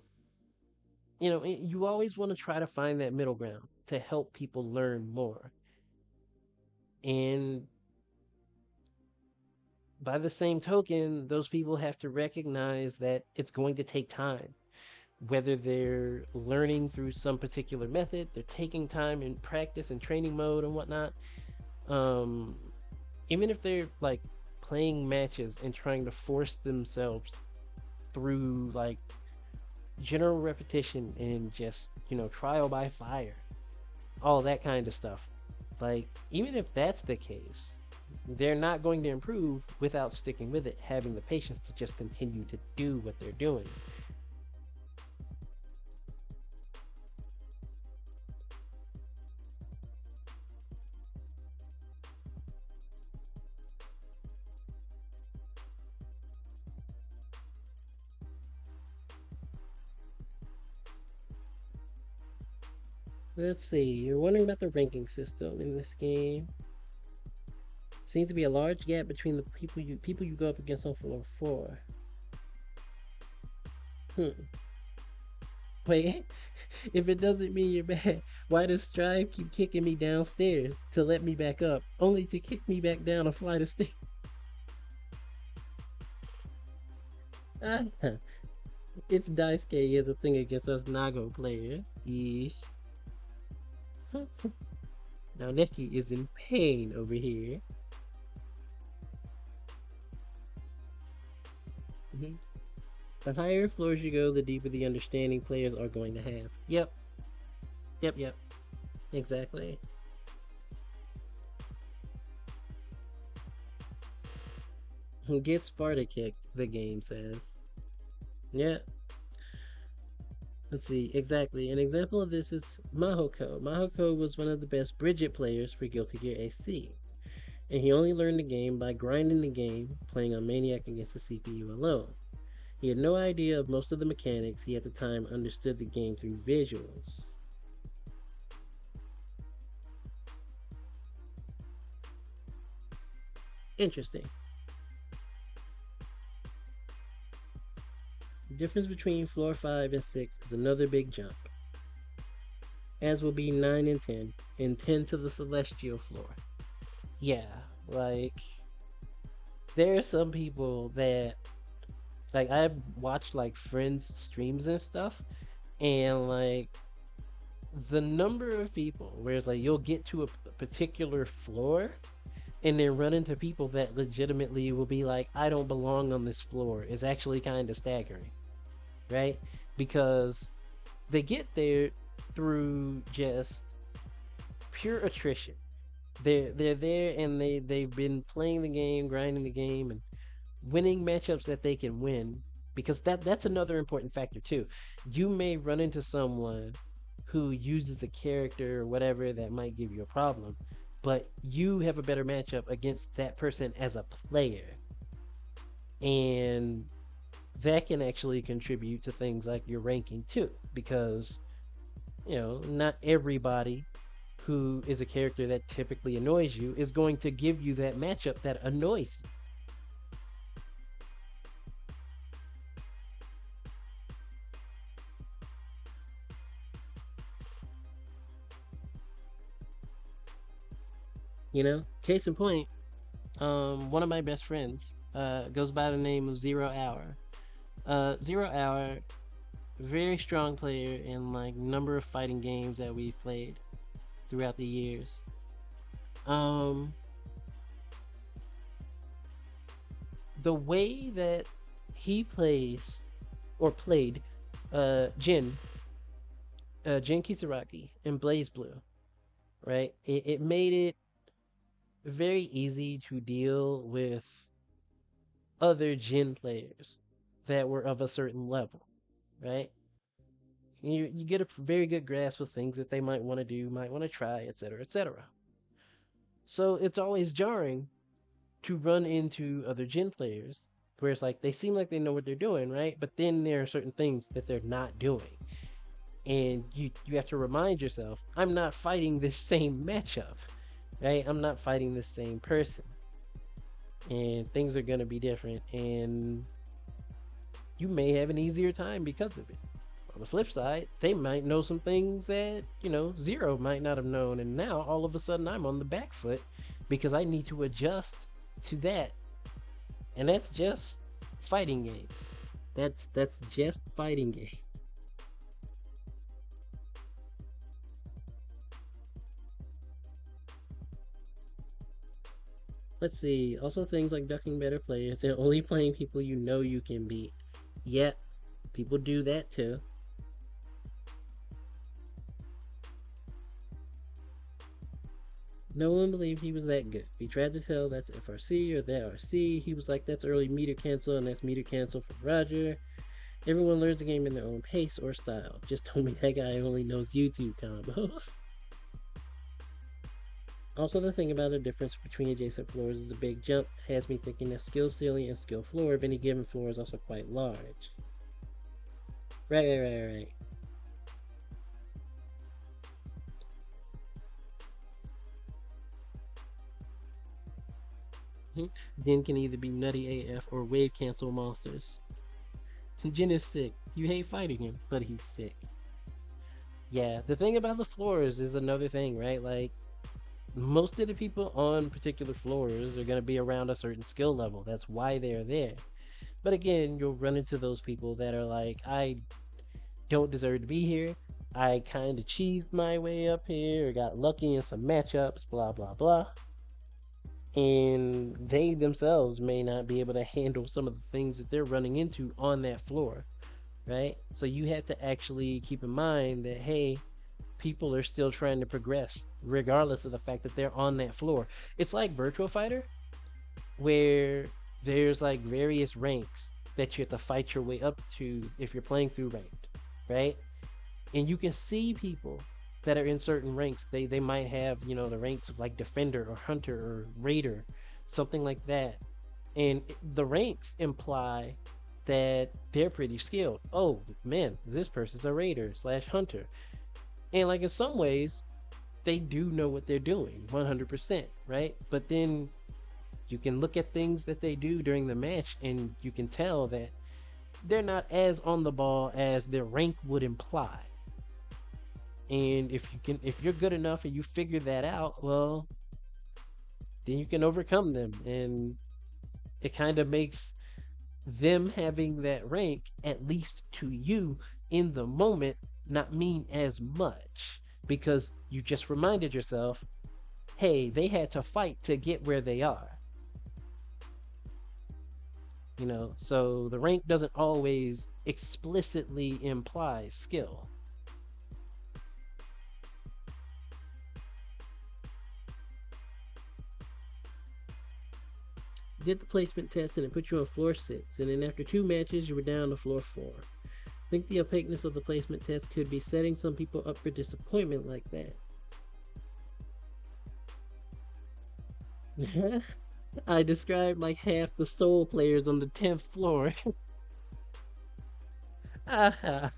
you always want to try to find that middle ground to help people learn more. And by the same token, those people have to recognize that it's going to take time. Whether they're learning through some particular method, they're taking time in practice and training mode and whatnot. Um, Even if they're like playing matches and trying to force themselves through like general repetition and just, trial by fire, all that kind of stuff. Like, even if that's the case, they're not going to improve without sticking with it, having the patience to just continue to do what they're doing. Let's see, you're wondering about the ranking system in this game. Seems to be a large gap between the people you go up against on floor 4. Wait, if it doesn't mean you're bad, why does Strive keep kicking me downstairs to let me back up, only to kick me back down a flight of stairs? It's Daisuke has a thing against us Nago players. Yeesh. Now Neki is in pain over here. The higher floors you go, the deeper the understanding players are going to have. Yep. Exactly. Get Sparta kicked, the game says. Yeah. Let's see, exactly. An example of this is Mahoko. Mahoko was one of the best Bridget players for Guilty Gear AC. And he only learned the game by grinding the game, playing on Maniac against the CPU alone. He had no idea of most of the mechanics. He at the time understood the game through visuals. Interesting. The difference between floor 5 and 6 is another big jump, as will be 9 and 10 to the celestial floor. Yeah, like, There are some people that like I've watched like friends streams and stuff, and like the number of people where it's like you'll get to a particular floor and then run into people that legitimately will be like, I don't belong on this floor is actually kind of staggering, right? Because they get there through just pure attrition. They're there and they've been playing the game, grinding the game, and winning matchups that they can win. Because that's another important factor too. You may run into someone who uses a character or whatever that might give you a problem, but you have a better matchup against that person as a player, and that can actually contribute to things like your ranking too. Because not everybody who is a character that typically annoys you is going to give you that matchup that annoys you. Case in point, one of my best friends goes by the name of Zero Hour. Zero Hour, very strong player in like number of fighting games that we've played throughout the years. Um, the way that he plays or played Jin, Jin Kisaragi and BlazBlue, right? It made it very easy to deal with other Jin players that were of a certain level, right? You get a very good grasp of things that they might want to do, might want to try, etc., etc. So it's always jarring to run into other Jin players where it's like they seem like they know what they're doing, right? But then there are certain things that they're not doing. And you have to remind yourself, I'm not fighting this same matchup, right? I'm not fighting the same person. And things are going to be different. And you may have an easier time because of it. On the flip side, they might know some things that, Zero might not have known. And now all of a sudden I'm on the back foot because I need to adjust to that. And that's just fighting games. That's just fighting games. Let's see. Also things like ducking better players and only playing people you know you can beat. Yet, people do that too. No one believed he was that good. He tried to tell that's FRC or that RC. He was like, that's early meter cancel and that's meter cancel for Roger. Everyone learns the game in their own pace or style. Just told me that guy only knows YouTube combos. Also, the thing about the difference between adjacent floors is a big jump. Has me thinking that skill ceiling and skill floor of any given floor is also quite large. Right. Jin can either be nutty AF or wave cancel monsters. Jin is sick. You hate fighting him, but he's sick. Yeah, the thing about the floors is another thing, right? Like, most of the people on particular floors are going to be around a certain skill level. That's why they're there. But again, you'll run into those people that are like, I don't deserve to be here. I kind of cheesed my way up here, or got lucky in some matchups, blah, blah, blah. And they themselves may not be able to handle some of the things that they're running into on that floor, right? So you have to actually keep in mind that, hey, people are still trying to progress, regardless of the fact that they're on that floor. It's like Virtua Fighter, where there's like various ranks that you have to fight your way up to if you're playing through ranked, right? And you can see people that are in certain ranks. They might have, the ranks of like Defender or Hunter or Raider, something like that. And the ranks imply that they're pretty skilled. Oh man, this person's a Raider / Hunter. And like in some ways, they do know what they're doing 100%, right? But then you can look at things that they do during the match and you can tell that they're not as on the ball as their rank would imply. And if you're good enough and you figure that out, well, then you can overcome them. And it kind of makes them having that rank, at least to you in the moment, not mean as much because you just reminded yourself, hey, they had to fight to get where they are. So the rank doesn't always explicitly imply skill. Did the placement test and it put you on floor 6, and then after 2 matches you were down to floor 4. Think the opaqueness of the placement test could be setting some people up for disappointment like that. I described like half the soul players on the 10th floor. Right.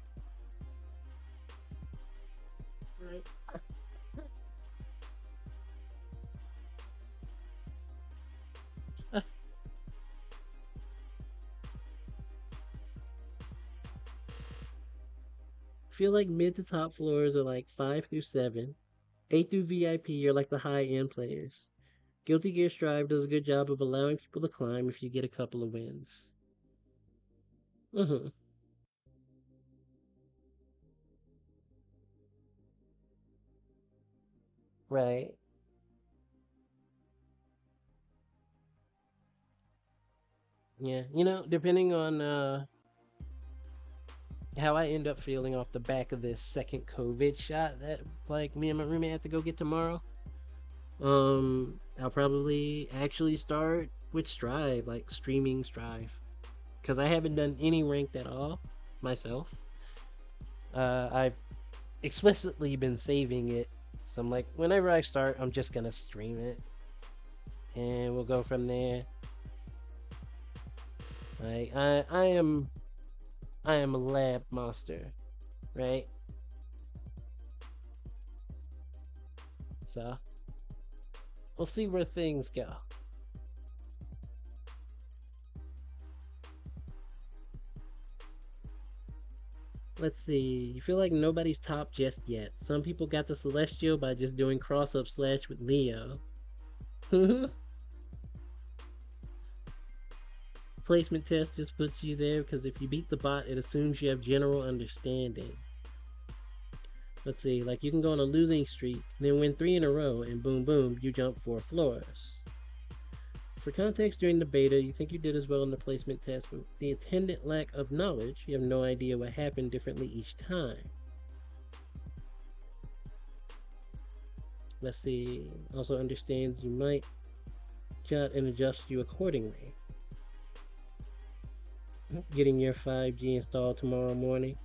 Feel like mid to top floors are like 5 through 7. 8 through VIP are like the high end players. Guilty Gear Strive does a good job of allowing people to climb if you get a couple of wins. Right. Yeah, depending on how I end up feeling off the back of this second COVID shot that like me and my roommate have to go get tomorrow. I'll probably actually start with Strive, like streaming Strive, because I haven't done any ranked at all myself. I've explicitly been saving it, so I'm like, whenever I start, I'm just gonna stream it, and we'll go from there. Like I am a lab monster, right? So we'll see where things go. Let's see. You feel like nobody's top just yet. Some people got the Celestial by just doing cross-up slash with Leo. Placement test just puts you there because if you beat the bot, it assumes you have general understanding. Let's see, like you can go on a losing streak, then win 3 in a row, and boom boom, you jump 4 floors. For context, during the beta, you think you did as well in the placement test, but the attendant lack of knowledge, you have no idea what happened differently each time. Let's see, also understands you might jot and adjust you accordingly. Getting your 5G installed tomorrow morning.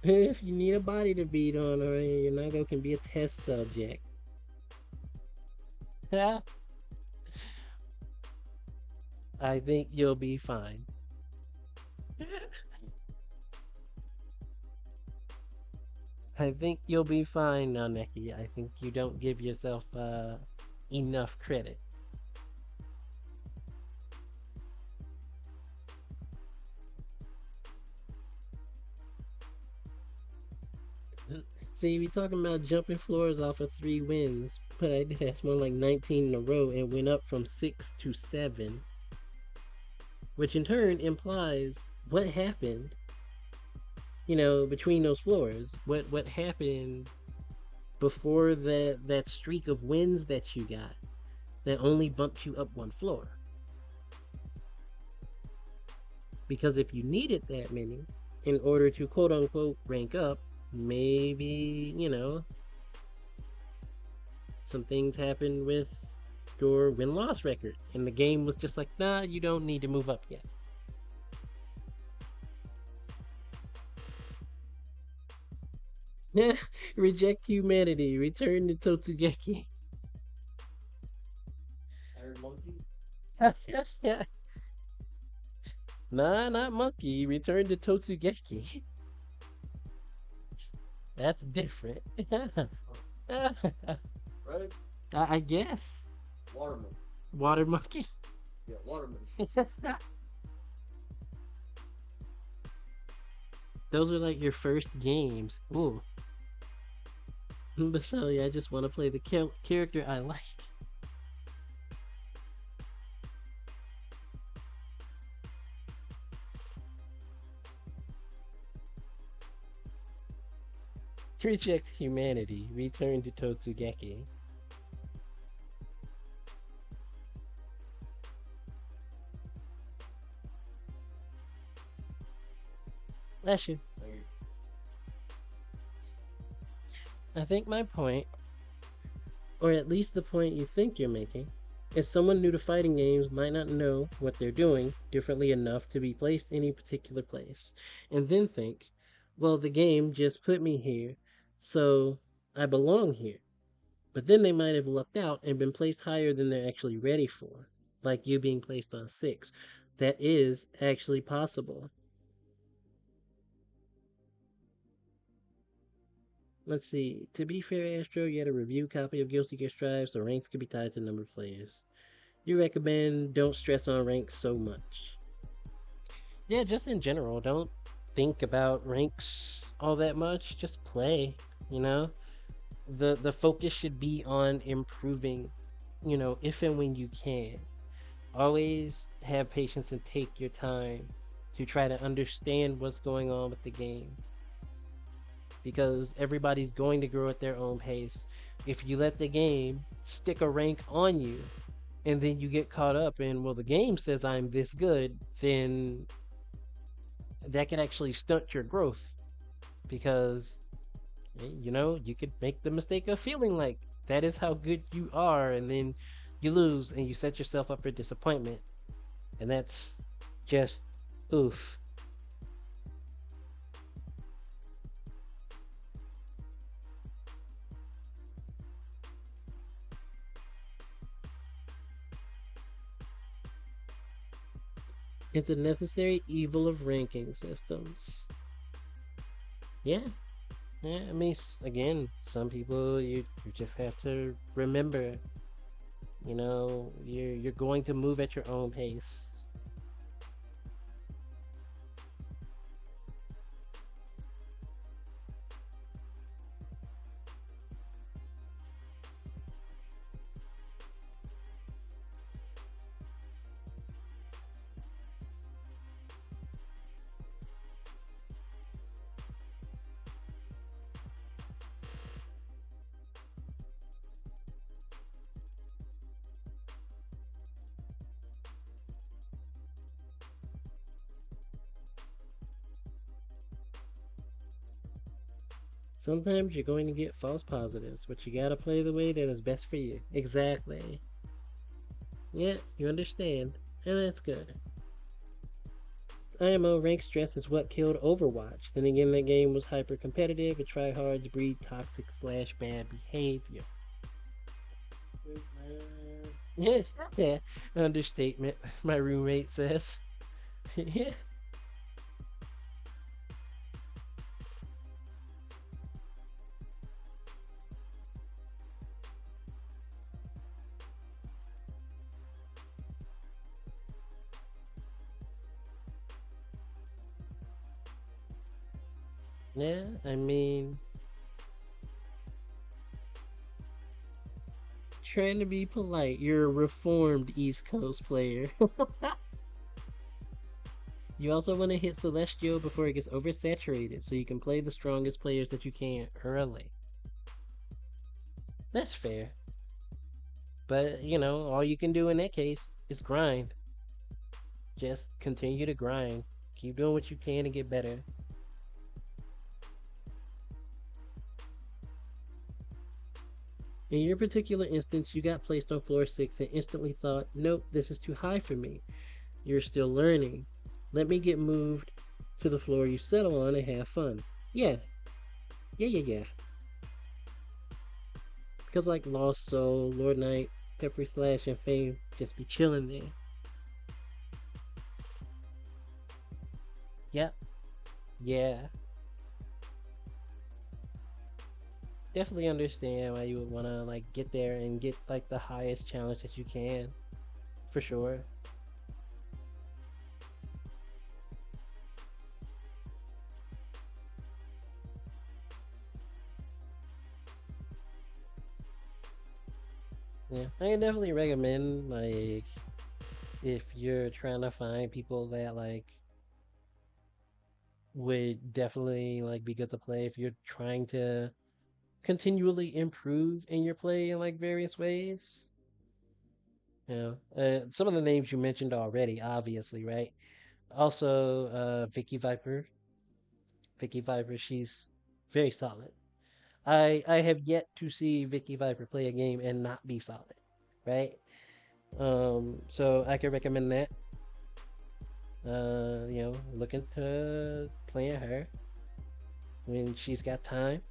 If you need a body to beat on, or your Nago can be a test subject. I think you'll be fine. I think you'll be fine now, Neki. I think you don't give yourself enough credit. See, we talking about jumping floors off of 3 wins, but I did have one like 19 in a row and went up from 6 to 7. Which in turn implies what happened, between those floors. What happened before that streak of wins that you got that only bumped you up 1 floor. Because if you needed that many in order to quote unquote rank up, maybe, some things happened with your win-loss record, and the game was just like, nah, you don't need to move up yet. Reject humanity, return to Totsugeki. Iron Monkey? Nah, not monkey, return to Totsugeki. That's different. Right? I guess. Waterman. Water monkey. Yeah, Waterman. Those are like your first games. Ooh. But so yeah, I just want to play the character I like. Reject humanity. Return to Totsugeki. That's you. Like, I think my point, or at least the point you think you're making, is someone new to fighting games might not know what they're doing differently enough to be placed in a particular place, and then think, well, the game just put me here, so I belong here. But then they might have lucked out and been placed higher than they're actually ready for, like you being placed on 6. That is actually possible. Let's see. To be fair, Astro, you had a review copy of Guilty Gear Strive, so ranks can be tied to the number of players. You recommend don't stress on ranks so much. Yeah, just in general, don't think about ranks all that much. Just play, you know? The focus should be on improving, if and when you can. Always have patience and take your time to try to understand what's going on with the game. Because everybody's going to grow at their own pace. If you let the game stick a rank on you and then you get caught up in, well, the game says I'm this good, then that can actually stunt your growth. Because, you could make the mistake of feeling like that is how good you are, and then you lose and you set yourself up for disappointment. And that's just oof. It's a necessary evil of ranking systems. Yeah. Yeah, I mean, again, some people you just have to remember, you're going to move at your own pace. Sometimes you're going to get false positives, but you gotta play the way that is best for you. Exactly. Yeah, you understand, and that's good. IMO rank stress is what killed Overwatch. Then again, that game was hyper competitive, and tryhards breed toxic / bad behavior. Yes, yeah, understatement, my roommate says. Yeah. Yeah, I mean, trying to be polite, you're a reformed East Coast player. You also want to hit Celestial before it gets oversaturated so you can play the strongest players that you can early. That's fair. But, all you can do in that case is grind. Just continue to grind. Keep doing what you can to get better. In your particular instance, you got placed on floor 6 and instantly thought, nope, this is too high for me. You're still learning. Let me get moved to the floor you settle on and have fun. Yeah. Yeah. Because like Lost Soul, Lord Knight, Peppery Slash, and Fame just be chilling there. Yep. Yeah. Definitely understand why you would want to like get there and get like the highest challenge that you can. For sure. Yeah, I can definitely recommend like if you're trying to find people that like would definitely like be good to play if you're trying to continually improve in your play in like various ways. Some of the names you mentioned already, obviously, right? Also, Vicky Viper. Vicky Viper, she's very solid. I have yet to see Vicky Viper play a game and not be solid, right? So I can recommend that. Look into playing her when she's got time.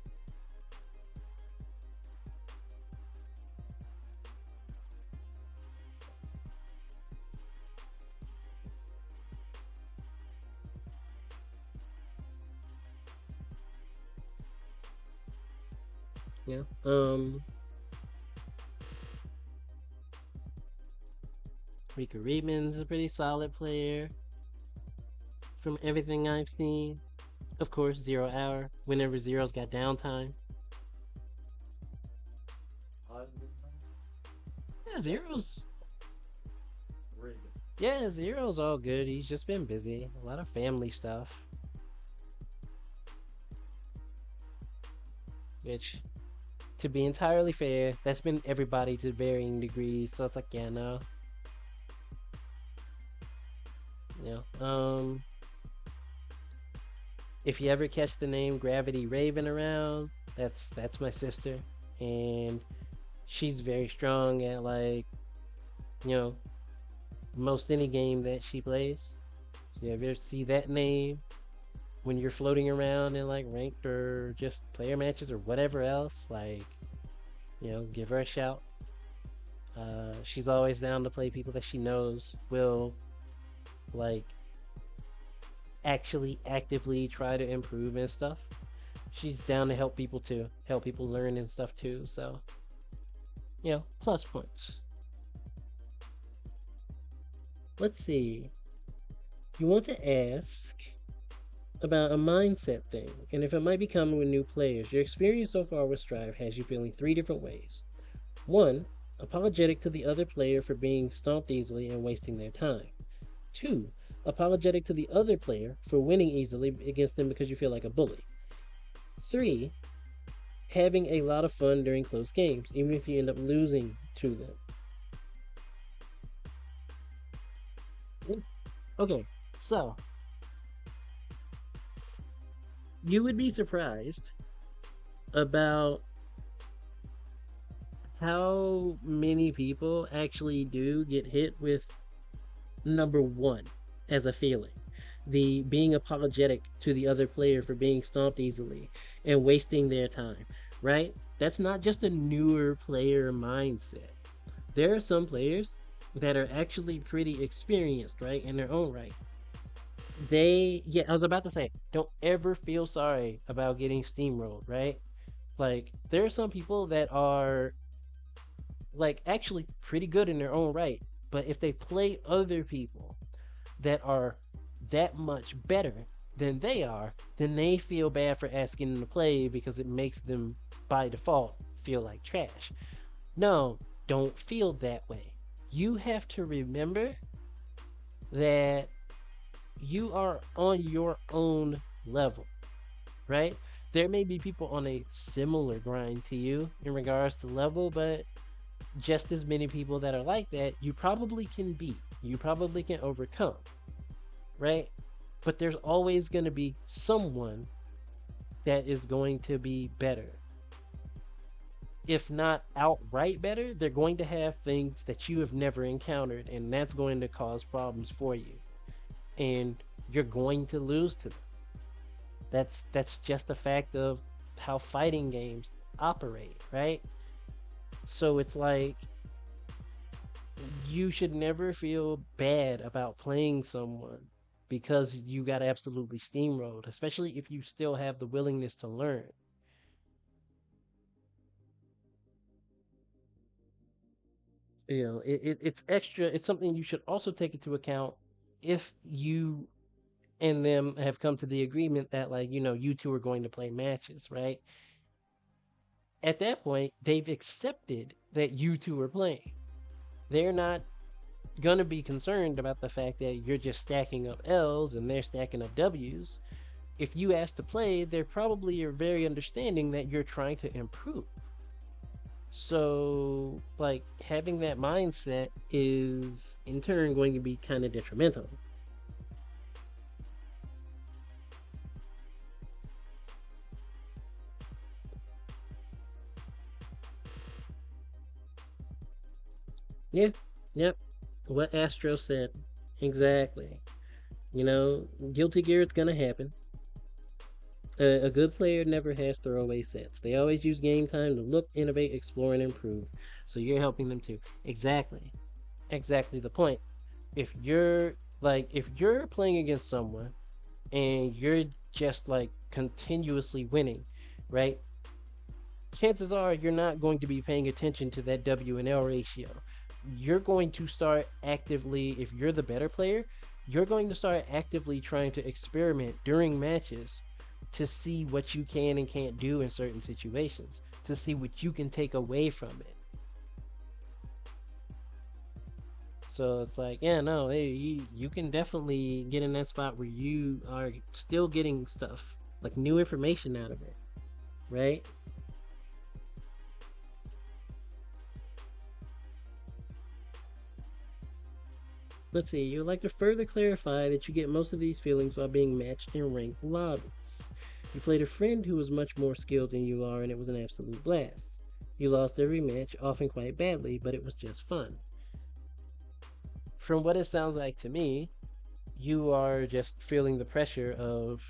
Yeah. Rika Reedman's a pretty solid player from everything I've seen. Of course, Zero Hour. Whenever Zero's got downtime. Yeah, Zero's. Rig. Yeah, Zero's all good. He's just been busy. A lot of family stuff. Which, to be entirely fair, that's been everybody to varying degrees. So it's like, yeah, no. You know, if you ever catch the name Gravity Raven around, that's my sister, and she's very strong at like, you know, most any game that she plays. So you ever see that name when you're floating around in like ranked or just player matches or whatever else, like, give her a shout. She's always down to play people that she knows will like actually actively try to improve and stuff. She's down to help people too, help people learn and stuff too. So, plus points. Let's see. You want to ask about a mindset thing, and if it might be common with new players. Your experience so far with Strive has you feeling three different ways. One, apologetic to the other player for being stomped easily and wasting their time. Two, apologetic to the other player for winning easily against them because you feel like a bully. Three, having a lot of fun during close games, even if you end up losing to them. Okay, so you would be surprised about how many people actually do get hit with number one as a feeling. The being apologetic to the other player for being stomped easily and wasting their time, right? That's not just a newer player mindset. There are some players that are actually pretty experienced, right, in their own right. I was about to say, don't ever feel sorry about getting steamrolled, right? Like, there are some people that are, like, actually pretty good in their own right, but if they play other people that are that much better than they are, then they feel bad for asking them to play because it makes them, by default, feel like trash. No, don't feel that way. You have to remember that you are on your own level, right? There may be people on a similar grind to you in regards to level, but just as many people that are like that, you probably can beat, you probably can overcome, right? But there's always going to be someone that is going to be better. If not outright better, they're going to have things that you have never encountered, and that's going to cause problems for you. And you're going to lose to them. That's just a fact of how fighting games operate, right? So it's like, you should never feel bad about playing someone because you got absolutely steamrolled, especially if you still have the willingness to learn. It's something you should also take into account if you and them have come to the agreement that, like, you two are going to play matches, right? At that point, they've accepted that you two are playing. They're not gonna be concerned about the fact that you're just stacking up L's and they're stacking up W's. if you ask to play, they're probably are very understanding that you're trying to improve. So, like, having that mindset is in turn going to be kind of detrimental. Yeah, yep. What Astro said. Exactly. You know, Guilty Gear, it's gonna happen. A good player never has throwaway sets. They always use game time to look, innovate, explore, and improve. So you're helping them too. Exactly. Exactly the point. If you're playing against someone and you're just like continuously winning, right? Chances are you're not going to be paying attention to that W and L ratio. You're going to start actively, if you're the better player, you're going to start actively trying to experiment during matches to see what you can and can't do in certain situations, to see what you can take away from it. So it's like, yeah, no, hey, you can definitely get in that spot where you are still getting stuff, like new information out of it, right? Let's see, you would like to further clarify that you get most of these feelings while being matched in ranked lobbies. You played a friend who was much more skilled than you are, and it was an absolute blast. You lost every match, often quite badly, but it was just fun. From what it sounds like to me, you are just feeling the pressure of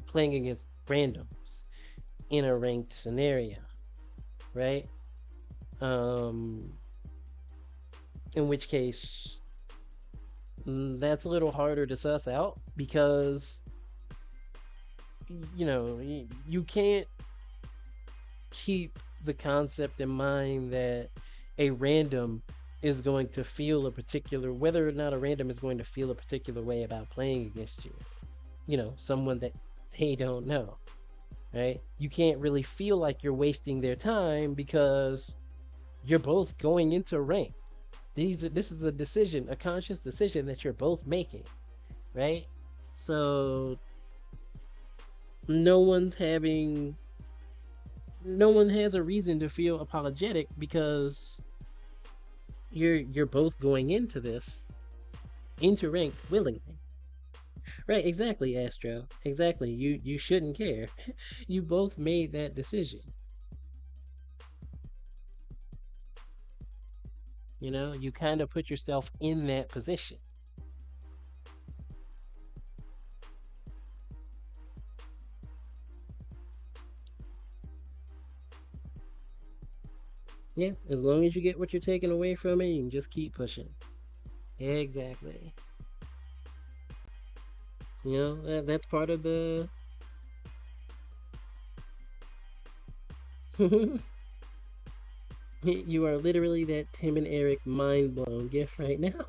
playing against randoms in a ranked scenario, right? Um, in which case, that's a little harder to suss out because you can't keep the concept in mind that a random is going to feel a particular, whether or not a random is going to feel a particular way about playing against you. Someone that they don't know, right? You can't really feel like you're wasting their time because you're both going into rank. This is a decision, a conscious decision that you're both making, right? So no one has a reason to feel apologetic because you're both going into this into rank willingly. Right, exactly, Astro. Exactly. You shouldn't care. You both made that decision. You kind of put yourself in that position. Yeah, as long as you get what you're taking away from it, you can just keep pushing. Exactly. That's part of the. You are literally that Tim and Eric mind blown gift right now.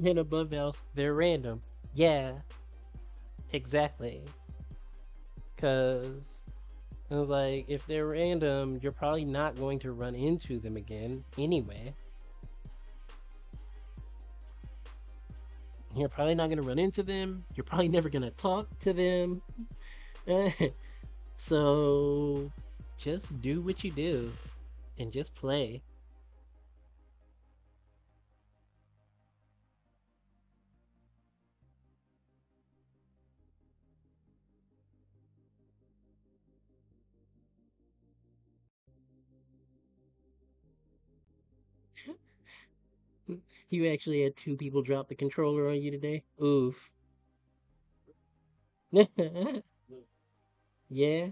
And above else, they're random. Yeah, exactly. Because it was like, if they're random, you're probably not going to run into them again anyway. You're probably not going to run into them. You're probably never going to talk to them. So just do what you do and just play. You actually had two people drop the controller on you today? Oof. Yeah,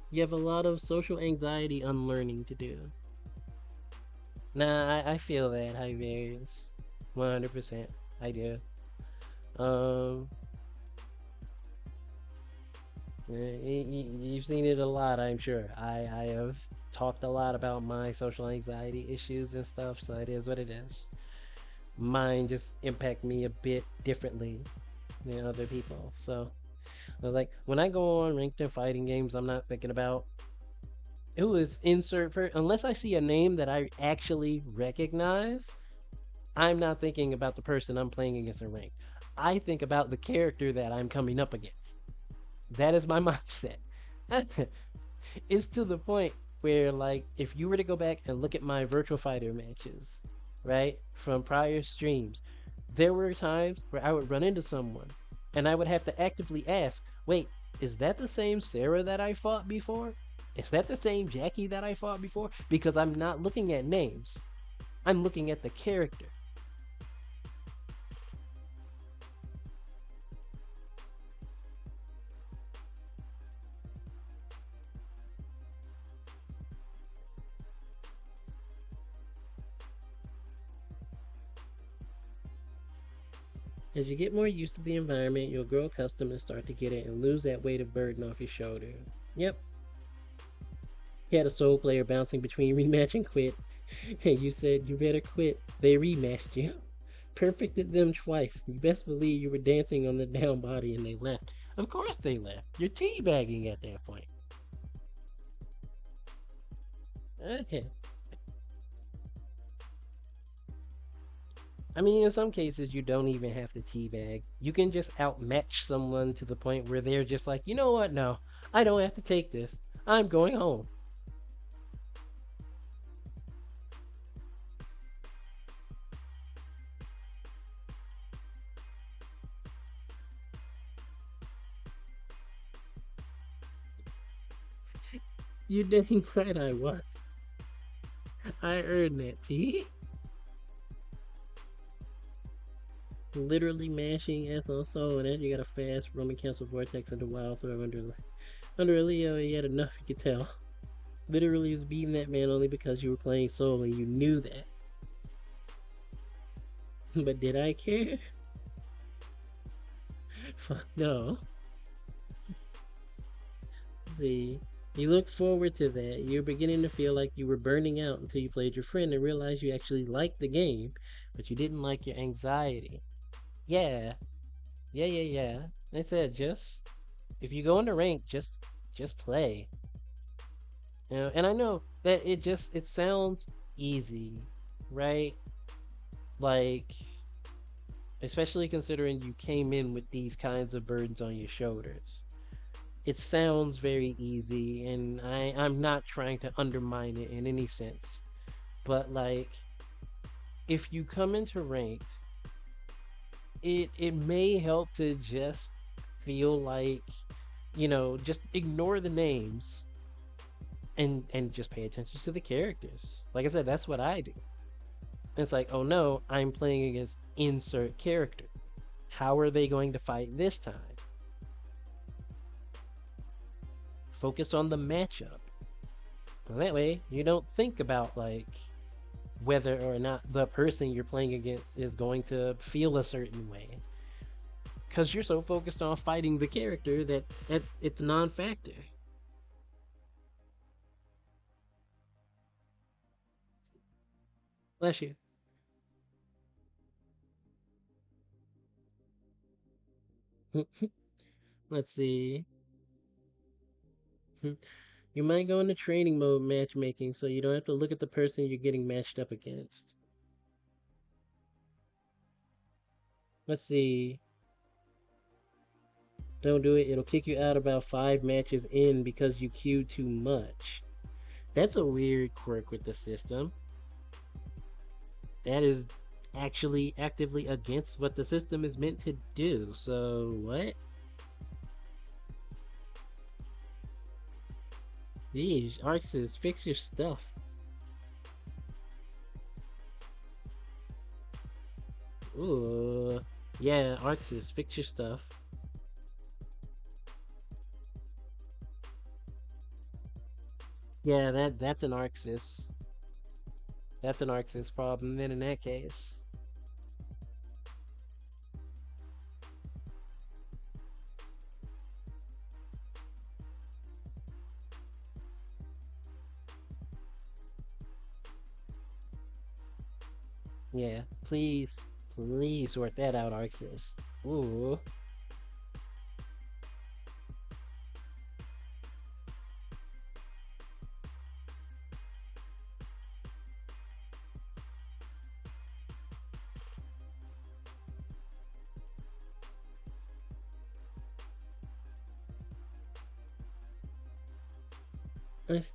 you have a lot of social anxiety unlearning to do. Nah, I feel that, high variance. 100%. I do. Um, you've seen it a lot, I'm sure. I have talked a lot about my social anxiety issues and stuff, so it is what it is. Mine just impact me a bit differently than other people. So, I was like, when I go on ranked and fighting games, I'm not thinking about who is insert unless I see a name that I actually recognize. I'm not thinking about the person I'm playing against in rank. I think about the character that I'm coming up against. That is my mindset. It's to the point where, like, if you were to go back and look at my Virtual Fighter matches, right, from prior streams, there were times where I would run into someone and I would have to actively ask, wait, is that the same Sarah that I fought before? Is that the same Jackie that I fought before? Because I'm not looking at names, I'm looking at the character. As you get more used to the environment, you'll grow accustomed and start to get it and lose that weight of burden off your shoulder. Yep, he had a solo player bouncing between rematch and quit, and you said you better quit. They rematched you. Perfected them twice. You best believe you were dancing on the down body and they left. Of course they left. You're teabagging at that point. Okay. I mean, in some cases, you don't even have to teabag. You can just outmatch someone to the point where they're just like, you know what? No, I don't have to take this. I'm going home. You dang right I was. I earned that, T. Literally mashing S on soul, and then you got a fast Roman cancel vortex into wild throw under a Leo, and you had enough, you could tell. Literally was beating that man only because you were playing soul and you knew that. But did I care? Fuck no. See, you look forward to that. You're beginning to feel like you were burning out until you played your friend and realized you actually liked the game, but you didn't like your anxiety. Yeah, yeah. I said just if you go into rank, just play. You know, and I know that it sounds easy, right? Like, especially considering you came in with these kinds of burdens on your shoulders. It sounds very easy, and I'm not trying to undermine it in any sense. But like, if you come into ranked, it may help to just feel like, just ignore the names and just pay attention to the characters. Like I said, that's what I do. It's like, oh no, I'm playing against insert character. How are they going to fight this time? Focus on the matchup. And that way, you don't think about like whether or not the person you're playing against is going to feel a certain way. Because you're so focused on fighting the character that it's non-factor. Bless you. Let's see. You might go into training mode matchmaking so you don't have to look at the person you're getting matched up against. Let's see. Don't do it. It'll kick you out about 5 matches in because you queued too much. That's a weird quirk with the system. That is actually actively against what the system is meant to do. So, what? Yeesh, Arxis, fix your stuff. Ooh. Yeah, Arxis, fix your stuff. Yeah, that's an Arxis. That's an Arxis problem then in that case. Yeah, please sort that out, Arxis. Ooh.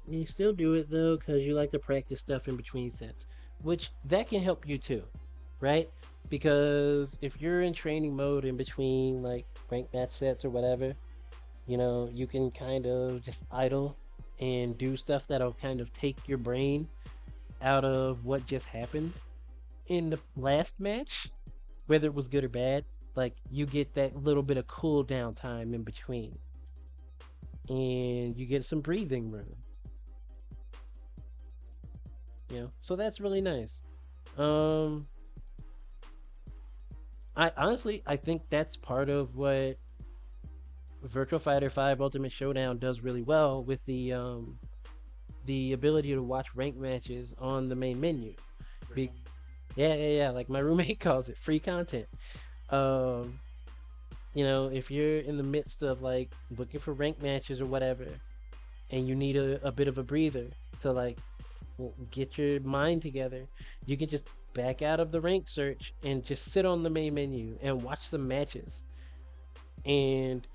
You still do it though, because you like to practice stuff in between sets, which that can help you too, right? Because if you're in training mode in between like rank match sets or whatever, you can kind of just idle and do stuff that'll kind of take your brain out of what just happened in the last match, whether it was good or bad. Like you get that little bit of cool down time in between, and you get some breathing room. So that's really nice. Um, I think that's part of what Virtual Fighter 5 Ultimate Showdown does really well with the ability to watch rank matches on the main menu. Be- yeah, yeah, yeah. Like my roommate calls it free content. Um, if you're in the midst of like looking for rank matches or whatever, and you need a bit of a breather to like get your mind together, you can just back out of the rank search and just sit on the main menu and watch some matches. And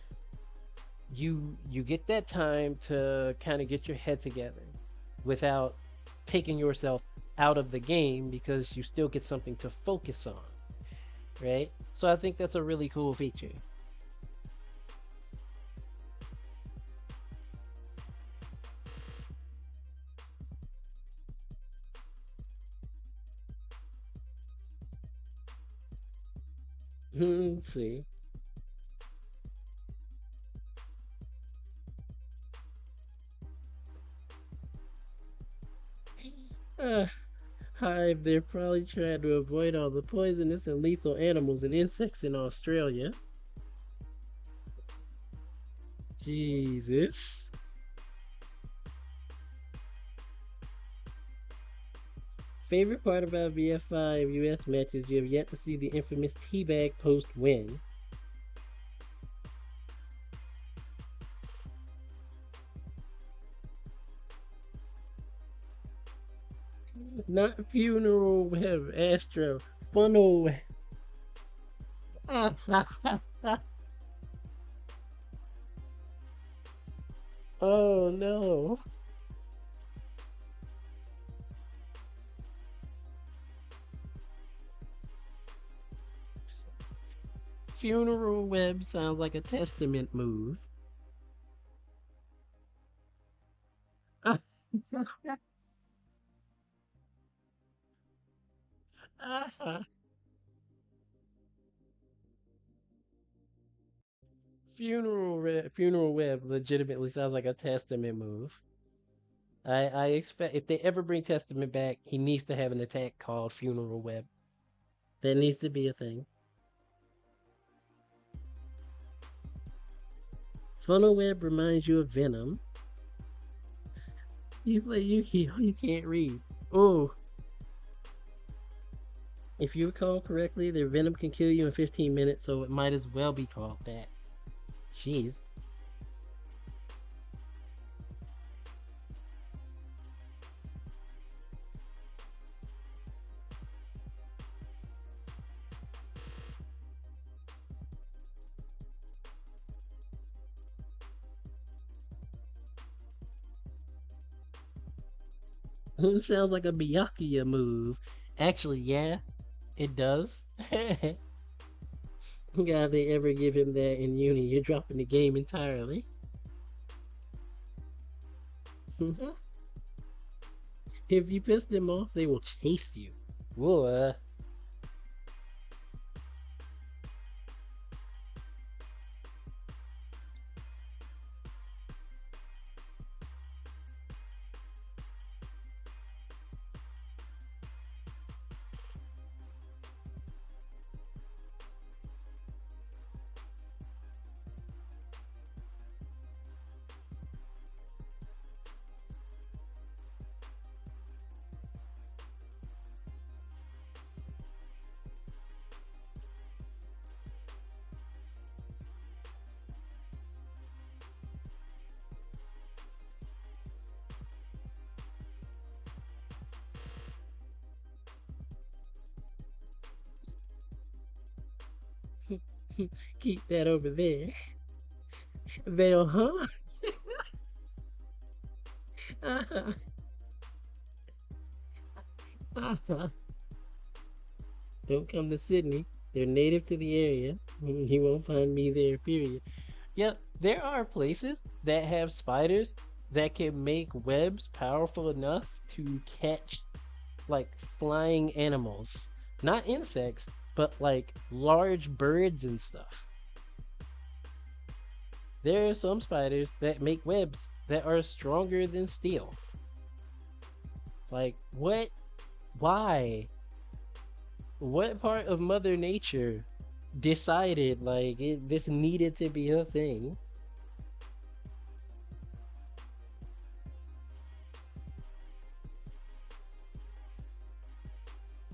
you get that time to kind of get your head together without taking yourself out of the game, because you still get something to focus on, right? So I think that's a really cool feature. Let's see. Uh, Hive, they're probably trying to avoid all the poisonous and lethal animals and insects in Australia. Jesus. Favorite part about VF5 US matches, you have yet to see the infamous teabag post win. Not funeral web, Astro. Funnel web. Oh no. Funeral web sounds like a testament move. Funeral web legitimately sounds like a testament move. I expect if they ever bring Testament back, he needs to have an attack called Funeral Web. That needs to be a thing. Funnel Web reminds you of Venom. You play Yu-Gi-Oh! You can't read. Oh, if you recall correctly, their Venom can kill you in 15 minutes, so it might as well be called that. Jeez. Sounds like a Byakuya move. Actually, yeah, it does. God, they ever give him that in uni, you're dropping the game entirely. If you piss them off, they will chase you. Whoa. Keep that over there. Veil, huh? Don't come to Sydney. They're native to the area. You won't find me there, period. Yep, there are places that have spiders that can make webs powerful enough to catch like flying animals. Not insects, but like large birds and stuff. There are some spiders that make webs that are stronger than steel. Like, what? Why? What part of Mother Nature decided like this needed to be a thing?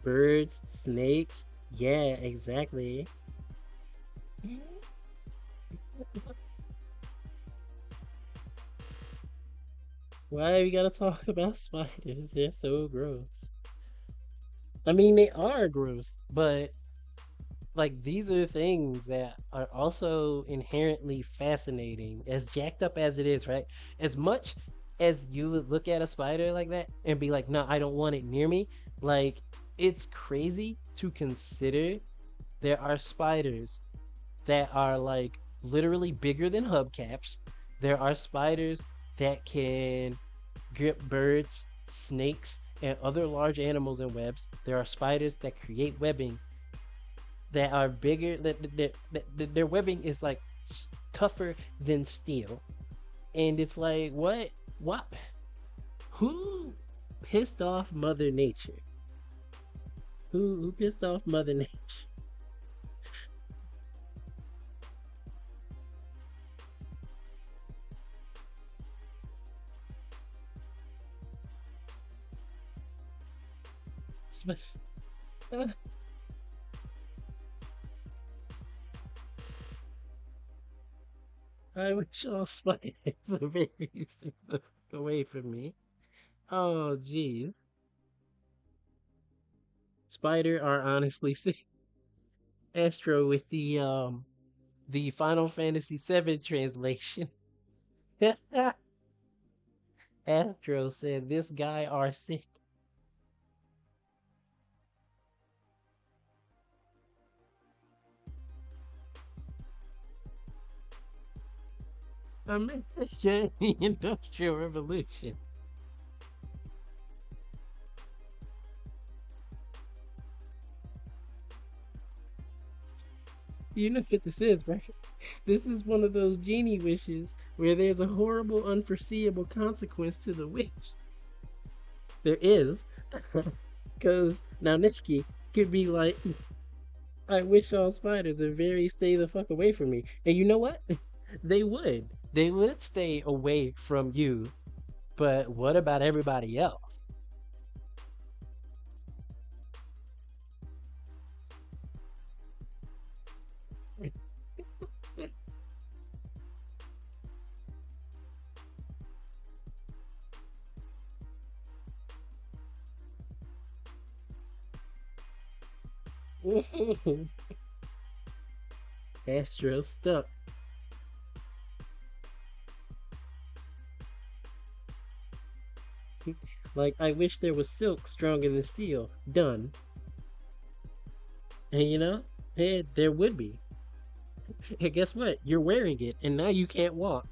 Birds, snakes. Yeah, exactly. Why we gotta talk about spiders? They're so gross. I mean, they are gross, but like these are things that are also inherently fascinating, as jacked up as it is, right? As much as you would look at a spider like that and be like, no, I don't want it near me, like it's crazy to consider there are spiders that are like literally bigger than hubcaps. There are spiders that can grip birds, snakes, and other large animals in webs. There are spiders that create webbing that are bigger. That their webbing is like tougher than steel, and it's like what? What? Who pissed off Mother Nature? Who pissed off Mother Nature? I wish all spiders were very away from me. Oh, jeez. Spider are honestly sick. Astro with the Final Fantasy VII translation. Astro said this guy are sick. I'm in the Industrial Revolution. You know what this is, right? This is one of those genie wishes where there's a horrible, unforeseeable consequence to the wish. There is. Because now Nitschke could be like, I wish all spiders are very stay the fuck away from me. And you know what? They would. They would stay away from you. But what about everybody else? Astro stuck. Like, I wish there was silk stronger than steel. Done. And you know, there would be. And guess what? You're wearing it, and now you can't walk.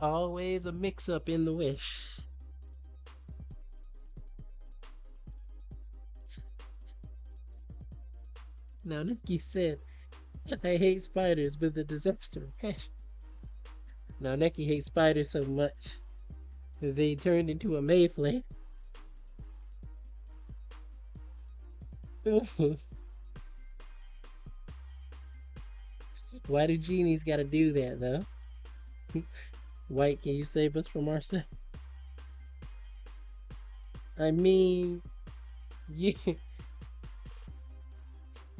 Always a mix up in the wish. Now, Nikki said, I hate spiders with a disaster of passion. Now, Nikki hates spiders so much that they turned into a Mayflame. Why do genies gotta do that, though? White, can you save us from ourselves? I mean, yeah,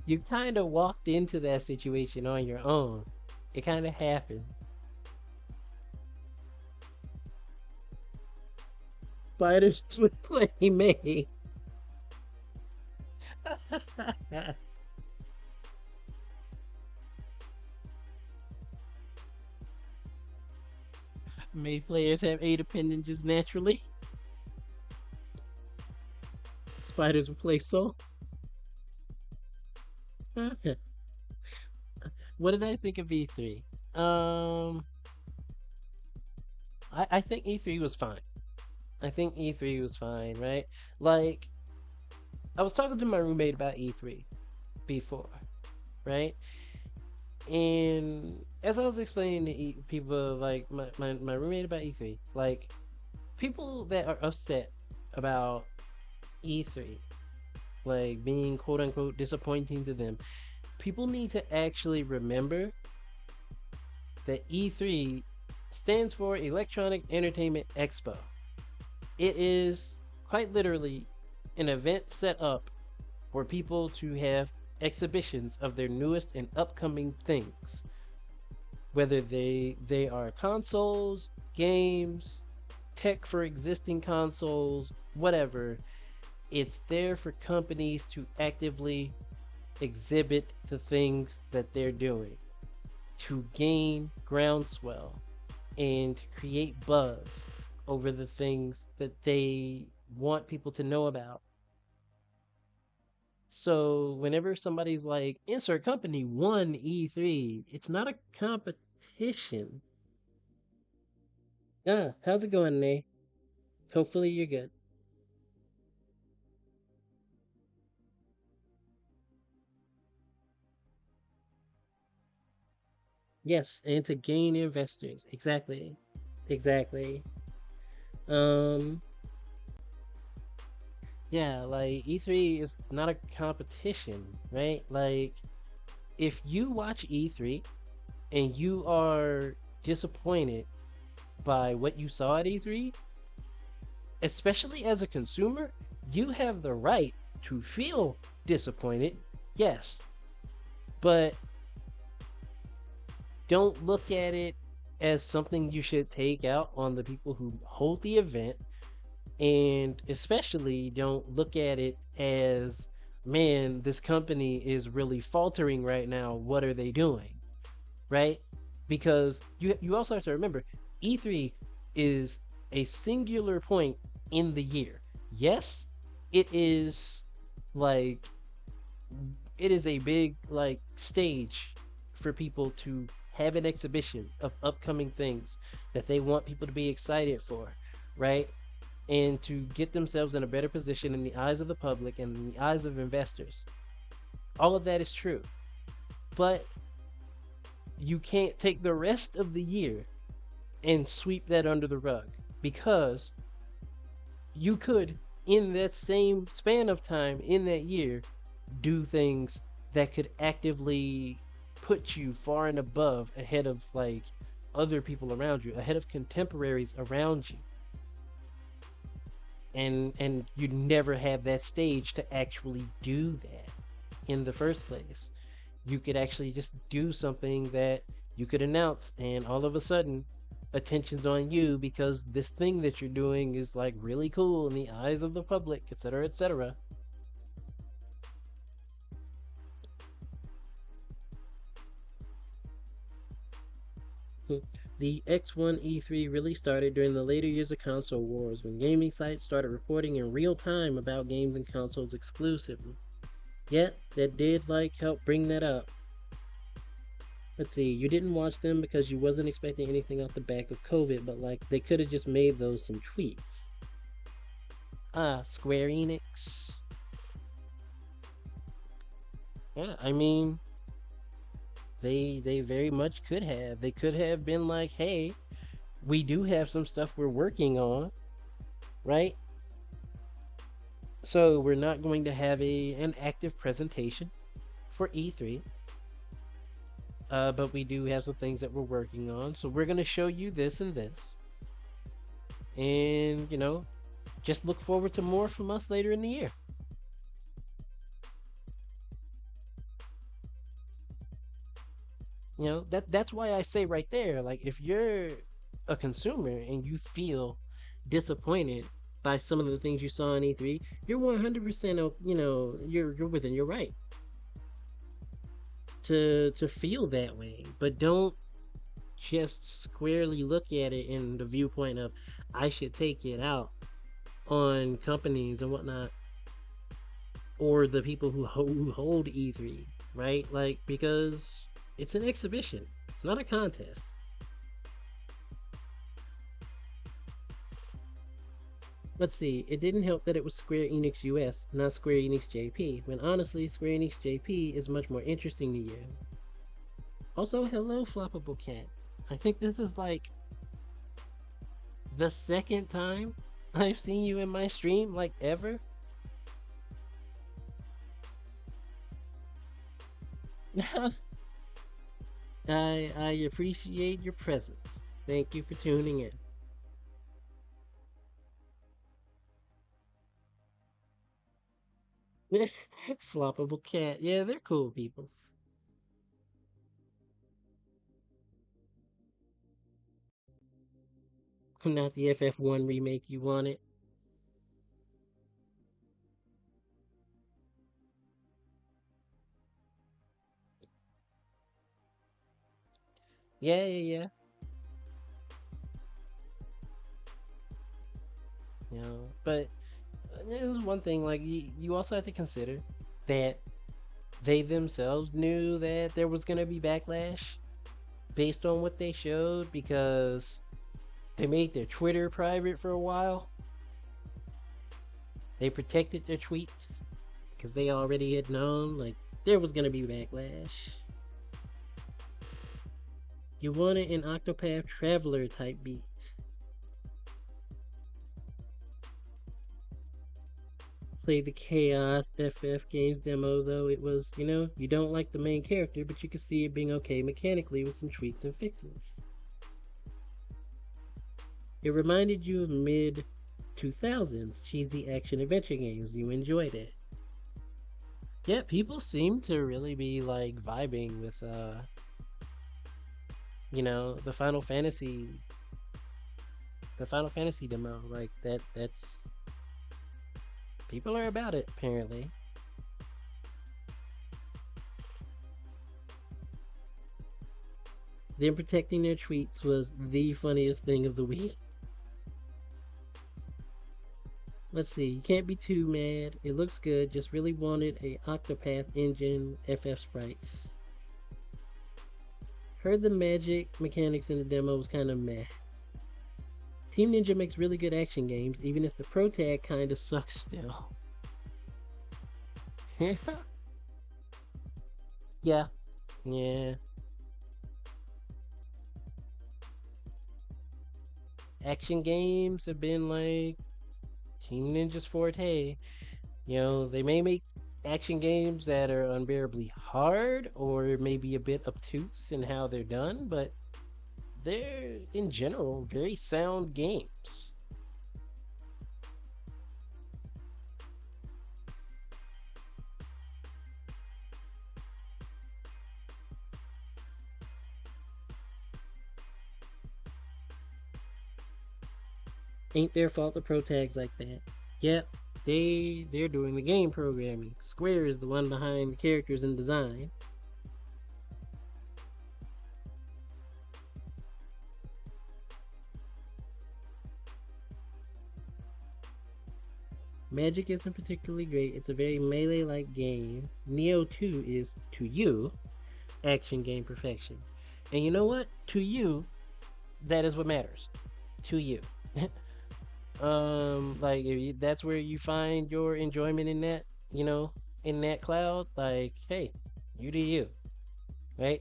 You kind of walked into that situation on your own. It kind of happened. Spiders would play May. May players have 8 appendages naturally. Spiders would play Soul. What did I think of E3? Um, I think E3 was fine. I think E3 was fine, right? Like, I was talking to my roommate about E3 before, right? And as I was explaining to people, like my roommate about E3, like people that are upset about E3, like being quote unquote disappointing to them, people need to actually remember that E3 stands for Electronic Entertainment Expo. It is quite literally an event set up for people to have exhibitions of their newest and upcoming things, whether they are consoles, games, tech for existing consoles, whatever. It's there for companies to actively exhibit the things that they're doing, to gain groundswell and to create buzz over the things that they want people to know about. So whenever somebody's like, insert company won E3, it's not a competition. Ah, how's it going, Nay? Hopefully you're good. Yes, and to gain investors. Exactly. Exactly. Um, yeah, like E3 is not a competition, right? Like if you watch E3 and you are disappointed by what you saw at E3, especially as a consumer, you have the right to feel disappointed, yes, but don't look at it as something you should take out on the people who hold the event, and especially don't look at it as, man, this company is really faltering right now. What are they doing? Right? Because you also have to remember E3 is a singular point in the year. Yes, it is like it is a big like stage for people to have an exhibition of upcoming things that they want people to be excited for, right? And to get themselves in a better position in the eyes of the public and in the eyes of investors. All of that is true. But you can't take the rest of the year and sweep that under the rug, because you could, in that same span of time in that year, do things that could actively put you far and above ahead of like other people around you, ahead of contemporaries around you. And you never have that stage to actually do that in the first place. You could actually just do something that you could announce, and all of a sudden attention's on you because this thing that you're doing is like really cool in the eyes of the public, etc., etc. The X1 E3 really started during the later years of console wars, when gaming sites started reporting in real time about games and consoles exclusively. Yet, that did like help bring that up. Let's see, you didn't watch them because you wasn't expecting anything off the back of COVID, but like they could have just made those some tweets. Ah, Square Enix. Yeah, I mean, they very much could have. They could have been like, hey, we do have some stuff we're working on, right? So we're not going to have an active presentation for E3, but we do have some things that we're working on. So we're going to show you this and this, and just look forward to more from us later in the year. That's why I say right there, like if you're a consumer and you feel disappointed by some of the things you saw in E3, you're 100%, you're within your right to feel that way. But don't just squarely look at it in the viewpoint of I should take it out on companies and whatnot, or the people who hold E3, right? Like, because it's an exhibition, it's not a contest. Let's see, it didn't help that it was Square Enix US, not Square Enix JP, when honestly, Square Enix JP is much more interesting to you. Also, hello, Floppable Cat. I think this is like the second time I've seen you in my stream, like ever. I appreciate your presence. Thank you for tuning in. Floppable Cat. Yeah, they're cool people. Not the FF1 remake you wanted. Yeah, yeah, yeah. But there's one thing, like, you also have to consider that they themselves knew that there was going to be backlash based on what they showed, because they made their Twitter private for a while. They protected their tweets because they already had known, like, there was going to be backlash. You wanted an Octopath Traveler type beat. Played the Chaos FF Games demo, though. It was, you don't like the main character, but you can see it being okay mechanically with some tweaks and fixes. It reminded you of mid 2000s cheesy action adventure games. You enjoyed it. Yeah, people seem to really be like vibing with the Final Fantasy demo. Like that's people are about it apparently. Them protecting their tweets was the funniest thing of the week. Let's see, you can't be too mad. It looks good, just really wanted a Octopath engine FF sprites. Heard the magic mechanics in the demo was kind of meh. Team Ninja makes really good action games, even if the Pro Tag kinda sucks still. Yeah. Yeah. Action games have been like Team Ninja's forte. They may make action games that are unbearably hard or maybe a bit obtuse in how they're done, but they're in general very sound games. Ain't their fault the pro tags like that. Yep, they're doing the game programming. Square is the one behind the characters and design. Magic isn't particularly great. It's a very melee-like game. Neo 2 is, to you, action game perfection. And you know what? To you, that is what matters. To you. Like if that's where you find your enjoyment in that, in that cloud, like, hey, you do you, right?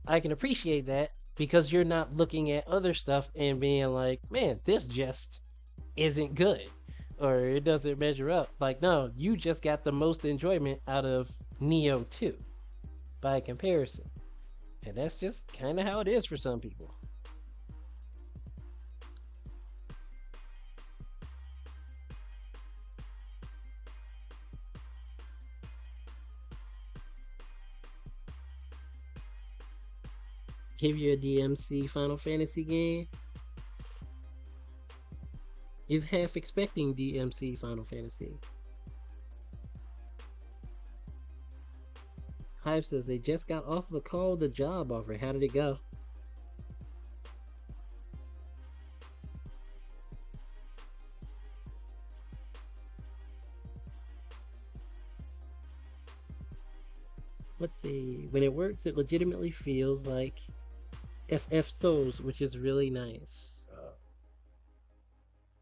I can appreciate that because you're not looking at other stuff and being like, man, this just isn't good or it doesn't measure up. Like, no, you just got the most enjoyment out of Neo 2 by comparison. And that's just kind of how it is for some people. give you a DMC Final Fantasy game is half expecting DMC Final Fantasy. Hive says they just got off the call with the job offer. How did it go? Let's see. When it works, it legitimately feels like FF Souls, which is really nice.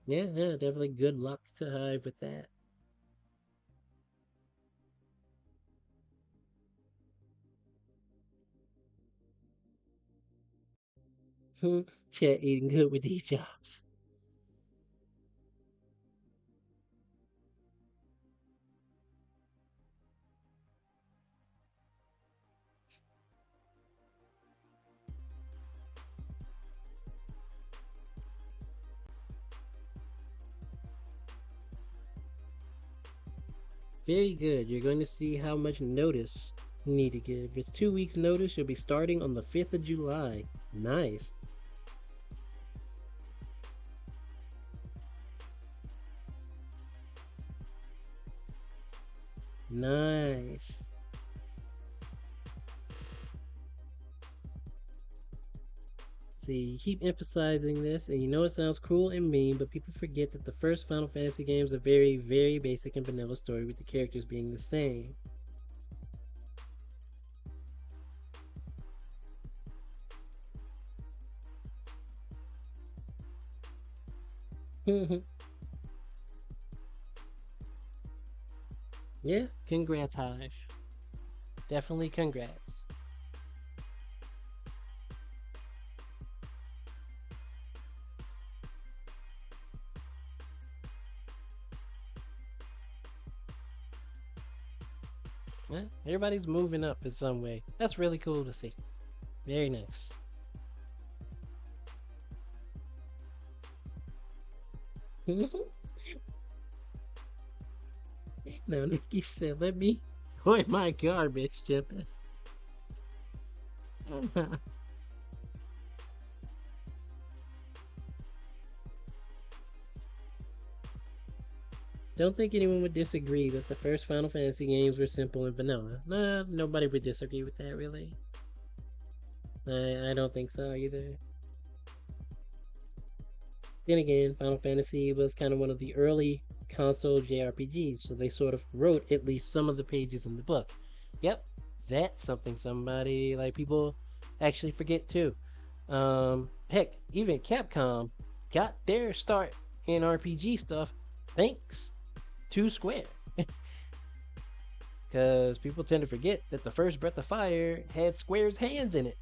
Yeah, definitely good luck to Hive with that. Chat eating good with these jobs. Very good. You're going to see how much notice you need to give. It's 2 weeks notice. You'll be starting on the 5th of July. Nice. Nice. See, you keep emphasizing this, and you know it sounds cruel and mean, but people forget that the first Final Fantasy game is a very, very basic and vanilla story with the characters being the same. Yeah, congrats, Hive. Definitely congrats. Yeah, everybody's moving up in some way. That's really cool to see. Very nice. No, Nikki said, let me point my garbage, Jeppes. Don't think anyone would disagree that the first Final Fantasy games were simple and vanilla. Nah, nobody would disagree with that, really. I don't think so either. Then again, Final Fantasy was kind of one of the early console JRPGs, so they sort of wrote at least some of the pages in the book. Yep, that's something somebody, like, people actually forget too. Heck, even Capcom got their start in RPG stuff thanks to Square. Because people tend to forget that the first Breath of Fire had Square's hands in it.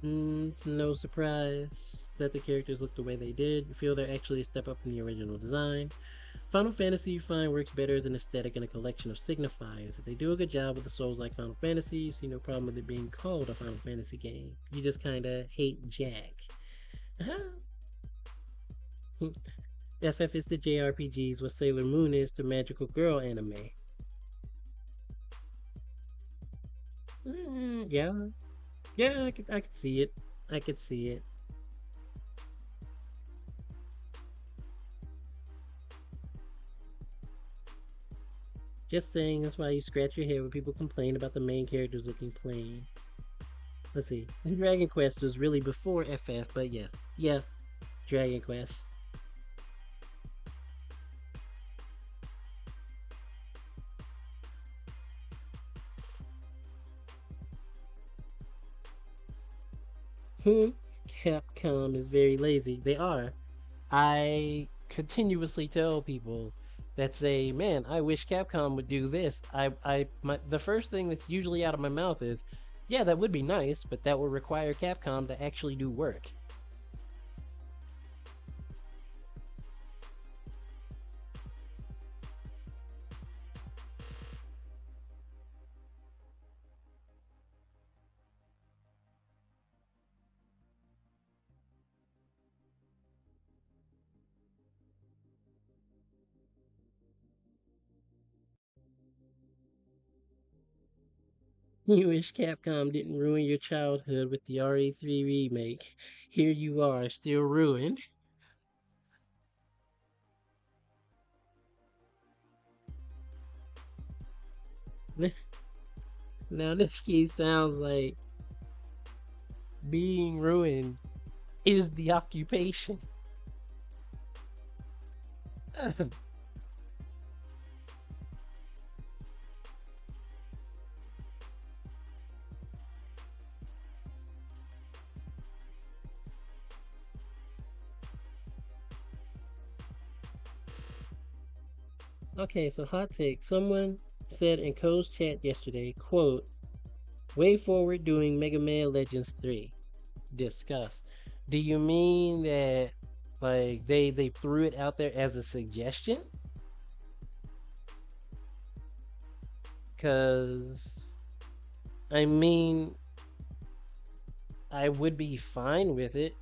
It's no surprise that the characters look the way they did. You feel they're actually a step up from the original design. Final Fantasy you find works better as an aesthetic and a collection of signifiers. If they do a good job with the Souls like Final Fantasy, you see no problem with it being called a Final Fantasy game. You just kinda hate Jack. FF is to JRPGs what Sailor Moon is to magical girl anime. Yeah. Yeah, I could see it. I could see it. Just saying, that's why you scratch your head when people complain about the main characters looking plain. Let's see. Dragon Quest was really before FF, but yes. Yeah, Dragon Quest. Capcom is very lazy. They are. I continuously tell people that say, "Man, I wish Capcom would do this." The first thing that's usually out of my mouth is, "Yeah, that would be nice, but that would require Capcom to actually do work." You wish Capcom didn't ruin your childhood with the RE3 remake. Here you are, still ruined. Now this key sounds like being ruined is the occupation. Okay, so hot take. Someone said in Co's chat yesterday, quote, way forward doing Mega Man Legends 3. Discuss. Do you mean that like they threw it out there as a suggestion? Cause I mean I would be fine with it.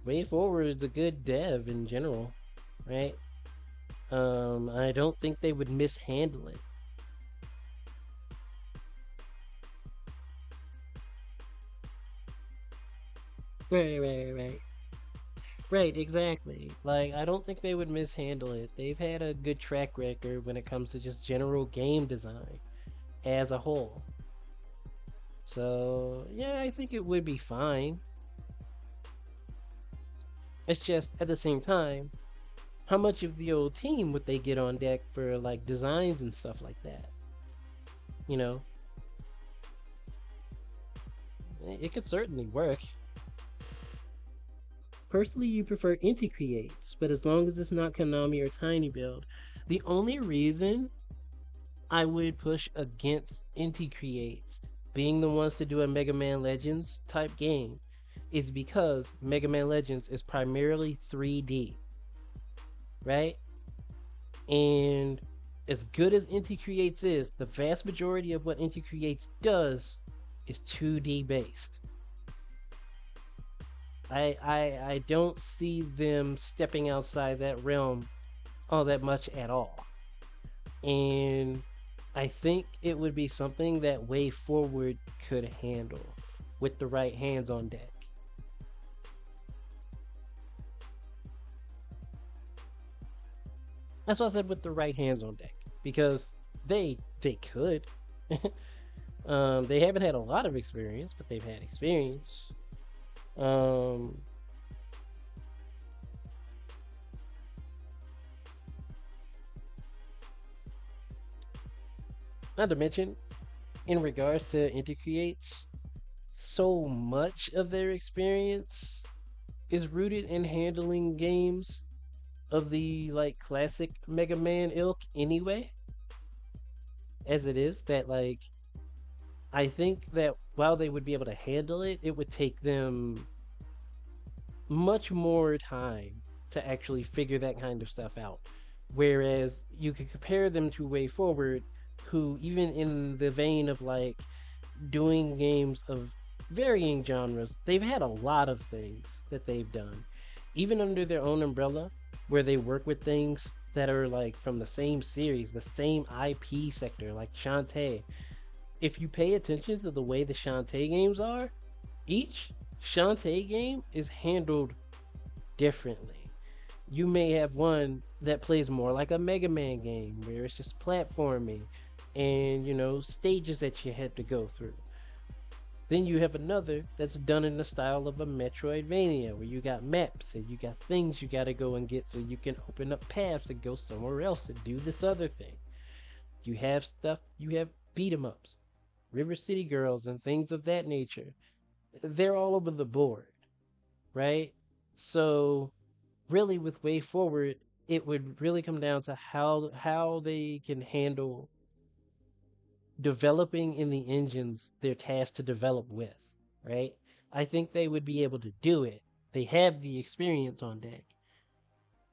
Way forward is a good dev in general, right? I don't think they would mishandle it. Right. Right, exactly. Like, I don't think they would mishandle it. They've had a good track record when it comes to just general game design as a whole. So, yeah, I think it would be fine. It's just, at the same time, how much of the old team would they get on deck for, like, designs and stuff like that? You know, it could certainly work. Personally, you prefer Inti Creates, but as long as it's not Konami or Tiny Build. The only reason I would push against Inti Creates being the ones to do a Mega Man Legends type game is because Mega Man Legends is primarily 3D, right? And as good as Inti Creates is, the vast majority of what Inti Creates does is 2D based. I don't see them stepping outside that realm all that much at all. And I think it would be something that Way Forward could handle with the right hands on deck. That's why I said with the right hands on deck, because they could. They haven't had a lot of experience, but they've had experience. Um, Not to mention, in regards to Inti Creates, so much of their experience is rooted in handling games of the like classic Mega Man ilk anyway. As it is, that like I think that while they would be able to handle it, it would take them much more time to actually figure that kind of stuff out. Whereas you could compare them to Way Forward, who, even in the vein of like doing games of varying genres, they've had a lot of things that they've done, even under their own umbrella, where they work with things that are like from the same series, the same IP sector, like Shantae. If you pay attention to the way the Shantae games are, each Shantae game is handled differently. You may have one that plays more like a Mega Man game, where it's just platforming and, you know, stages that you have to go through. Then you have another that's done in the style of a Metroidvania, where you got maps and you got things you gotta go and get so you can open up paths to go somewhere else and do this other thing. You have stuff, you have beat 'em ups, River City Girls, and things of that nature. They're all over the board, right? So really with Way Forward, it would really come down to how they can handle developing in the engines they're tasked to develop with, right? I think they would be able to do it. They have the experience on deck.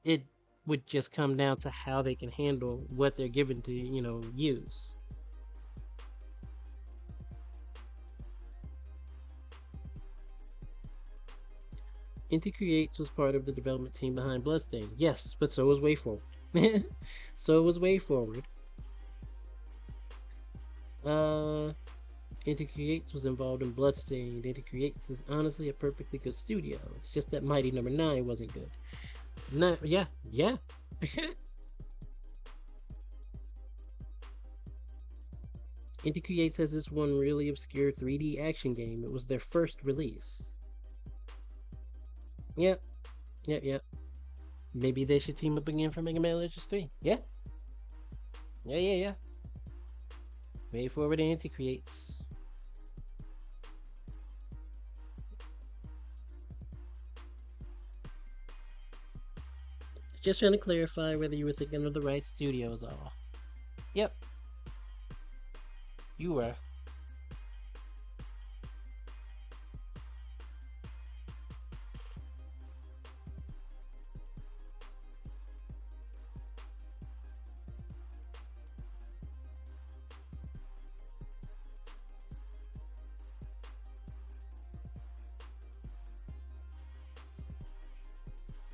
It would just come down to how they can handle what they're given to, you know, use. Inti Creates was part of the development team behind Bloodstain. Yes, but so was Way Forward. So was Way Forward. Inti Creates was involved in Bloodstained. Inti Creates is honestly a perfectly good studio. It's just that Mighty Number 9 wasn't good. Yeah, yeah. Inti Creates has this one really obscure 3D action game. It was their first release. Yep, yep, yep. Maybe they should team up again for Mega Man Legends 3. Yeah. Yeah, yeah, yeah. Way forward to Inti Creates. Just trying to clarify whether you were thinking of the right studio is all. Yep. You were.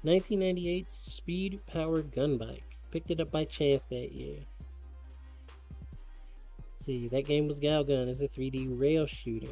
"1998's Speed Powered Gun Bike. Picked it up by chance that year. See, that game was Galgun. It's a 3D rail shooter.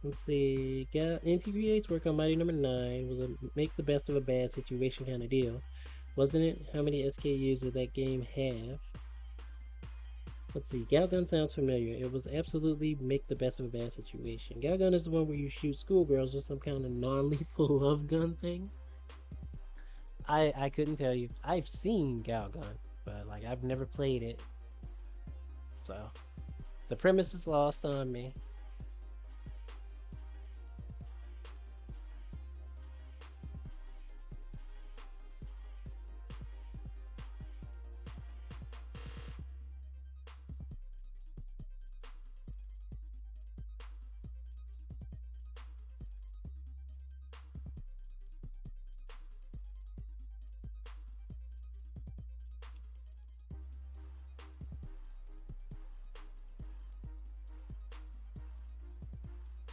Let's see. Inti Creates work on Mighty Number 9 was a make the best of a bad situation kind of deal. Wasn't it? How many SKUs did that game have? Let's see. Galgun sounds familiar. It was absolutely make the best of a bad situation. Galgun is the one where you shoot schoolgirls with some kind of non-lethal love gun thing. I couldn't tell you. I've seen Galgun, but like I've never played it. So the premise is lost on me.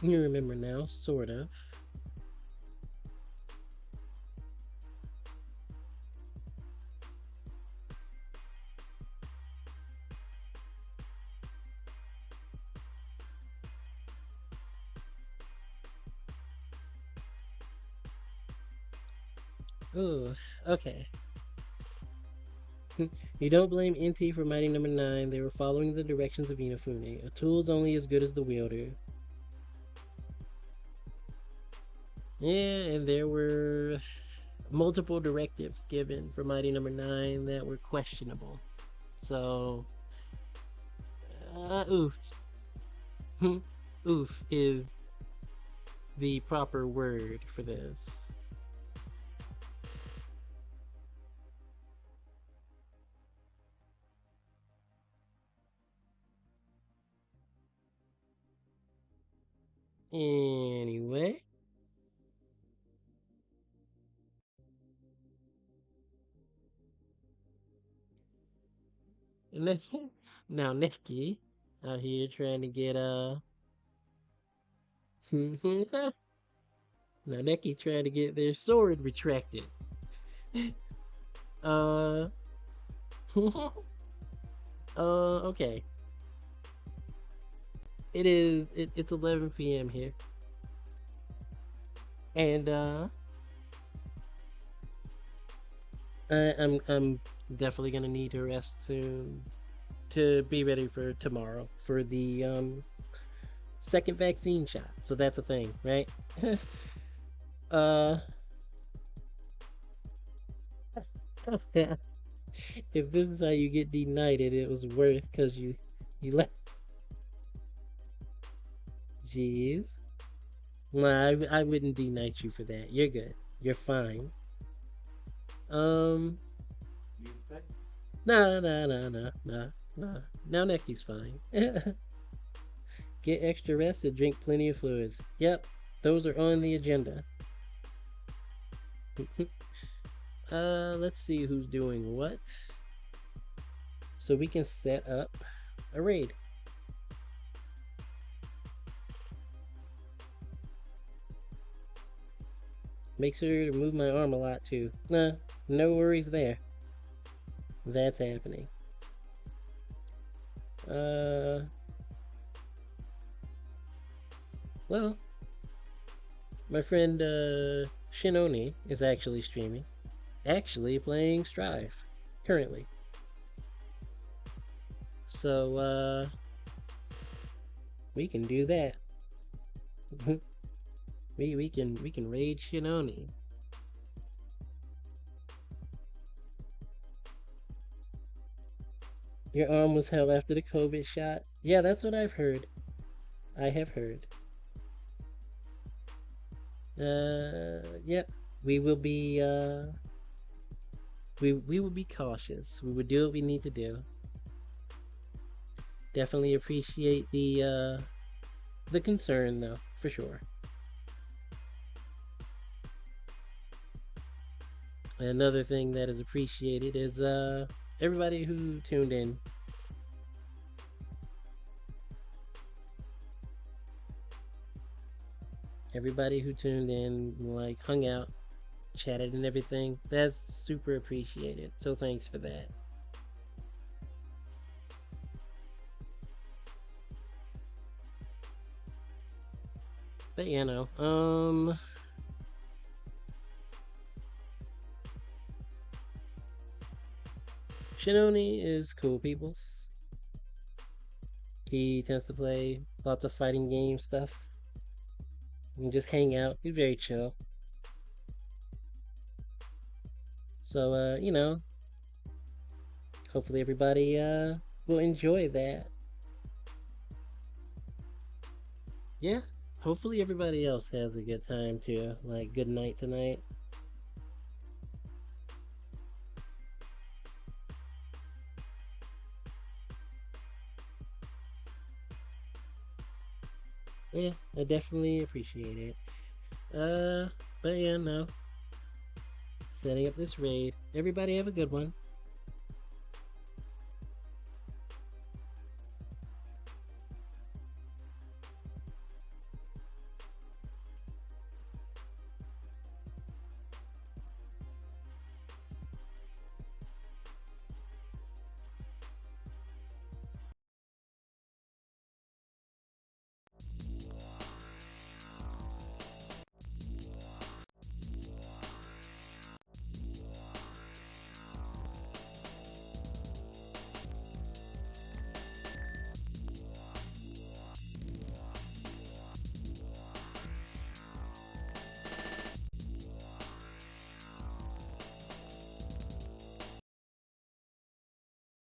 You remember now, sort of. Oh, okay. You don't blame NT for Mighty Number 9. They were following the directions of Inafune. A tool is only as good as the wielder. Yeah, and there were multiple directives given for Mighty Number 9 that were questionable. So, oof. Oof is the proper word for this. Anyway. Now Neki out here trying to get now Neki trying to get their sword retracted. uh okay. It's 11 p.m. here. And I'm definitely gonna need to rest soon to be ready for tomorrow for the second vaccine shot. So that's a thing, right? If this is how you get denighted, it was worth because you left. Jeez. Nah, I wouldn't denight you for that. You're good. You're fine. You think? Nah. Nah, now Necky's fine. Get extra rest and drink plenty of fluids. Yep, those are on the agenda. Let's see who's doing what. So we can set up a raid. Make sure to move my arm a lot too. Nah, no worries there. That's happening. Well, my friend Shinoni is actually streaming. Actually playing Strive currently. So we can do that. we can raid Shinoni. Your arm was held after the COVID shot. Yeah, that's what I've heard. I have heard. Yep. We will be we will be cautious. We will do what we need to do. Definitely appreciate the concern though, for sure. Another thing that is appreciated is everybody who tuned in. Everybody who tuned in, like hung out, chatted and everything. That's super appreciated. So thanks for that. But you know, Shinoni is cool peoples. He tends to play lots of fighting game stuff and just hang out. He's very chill. So you know, hopefully everybody will enjoy that. Yeah, hopefully everybody else has a good time too. Like, good night tonight. Yeah, I definitely appreciate it. But yeah, no. Setting up this raid. Everybody have a good one.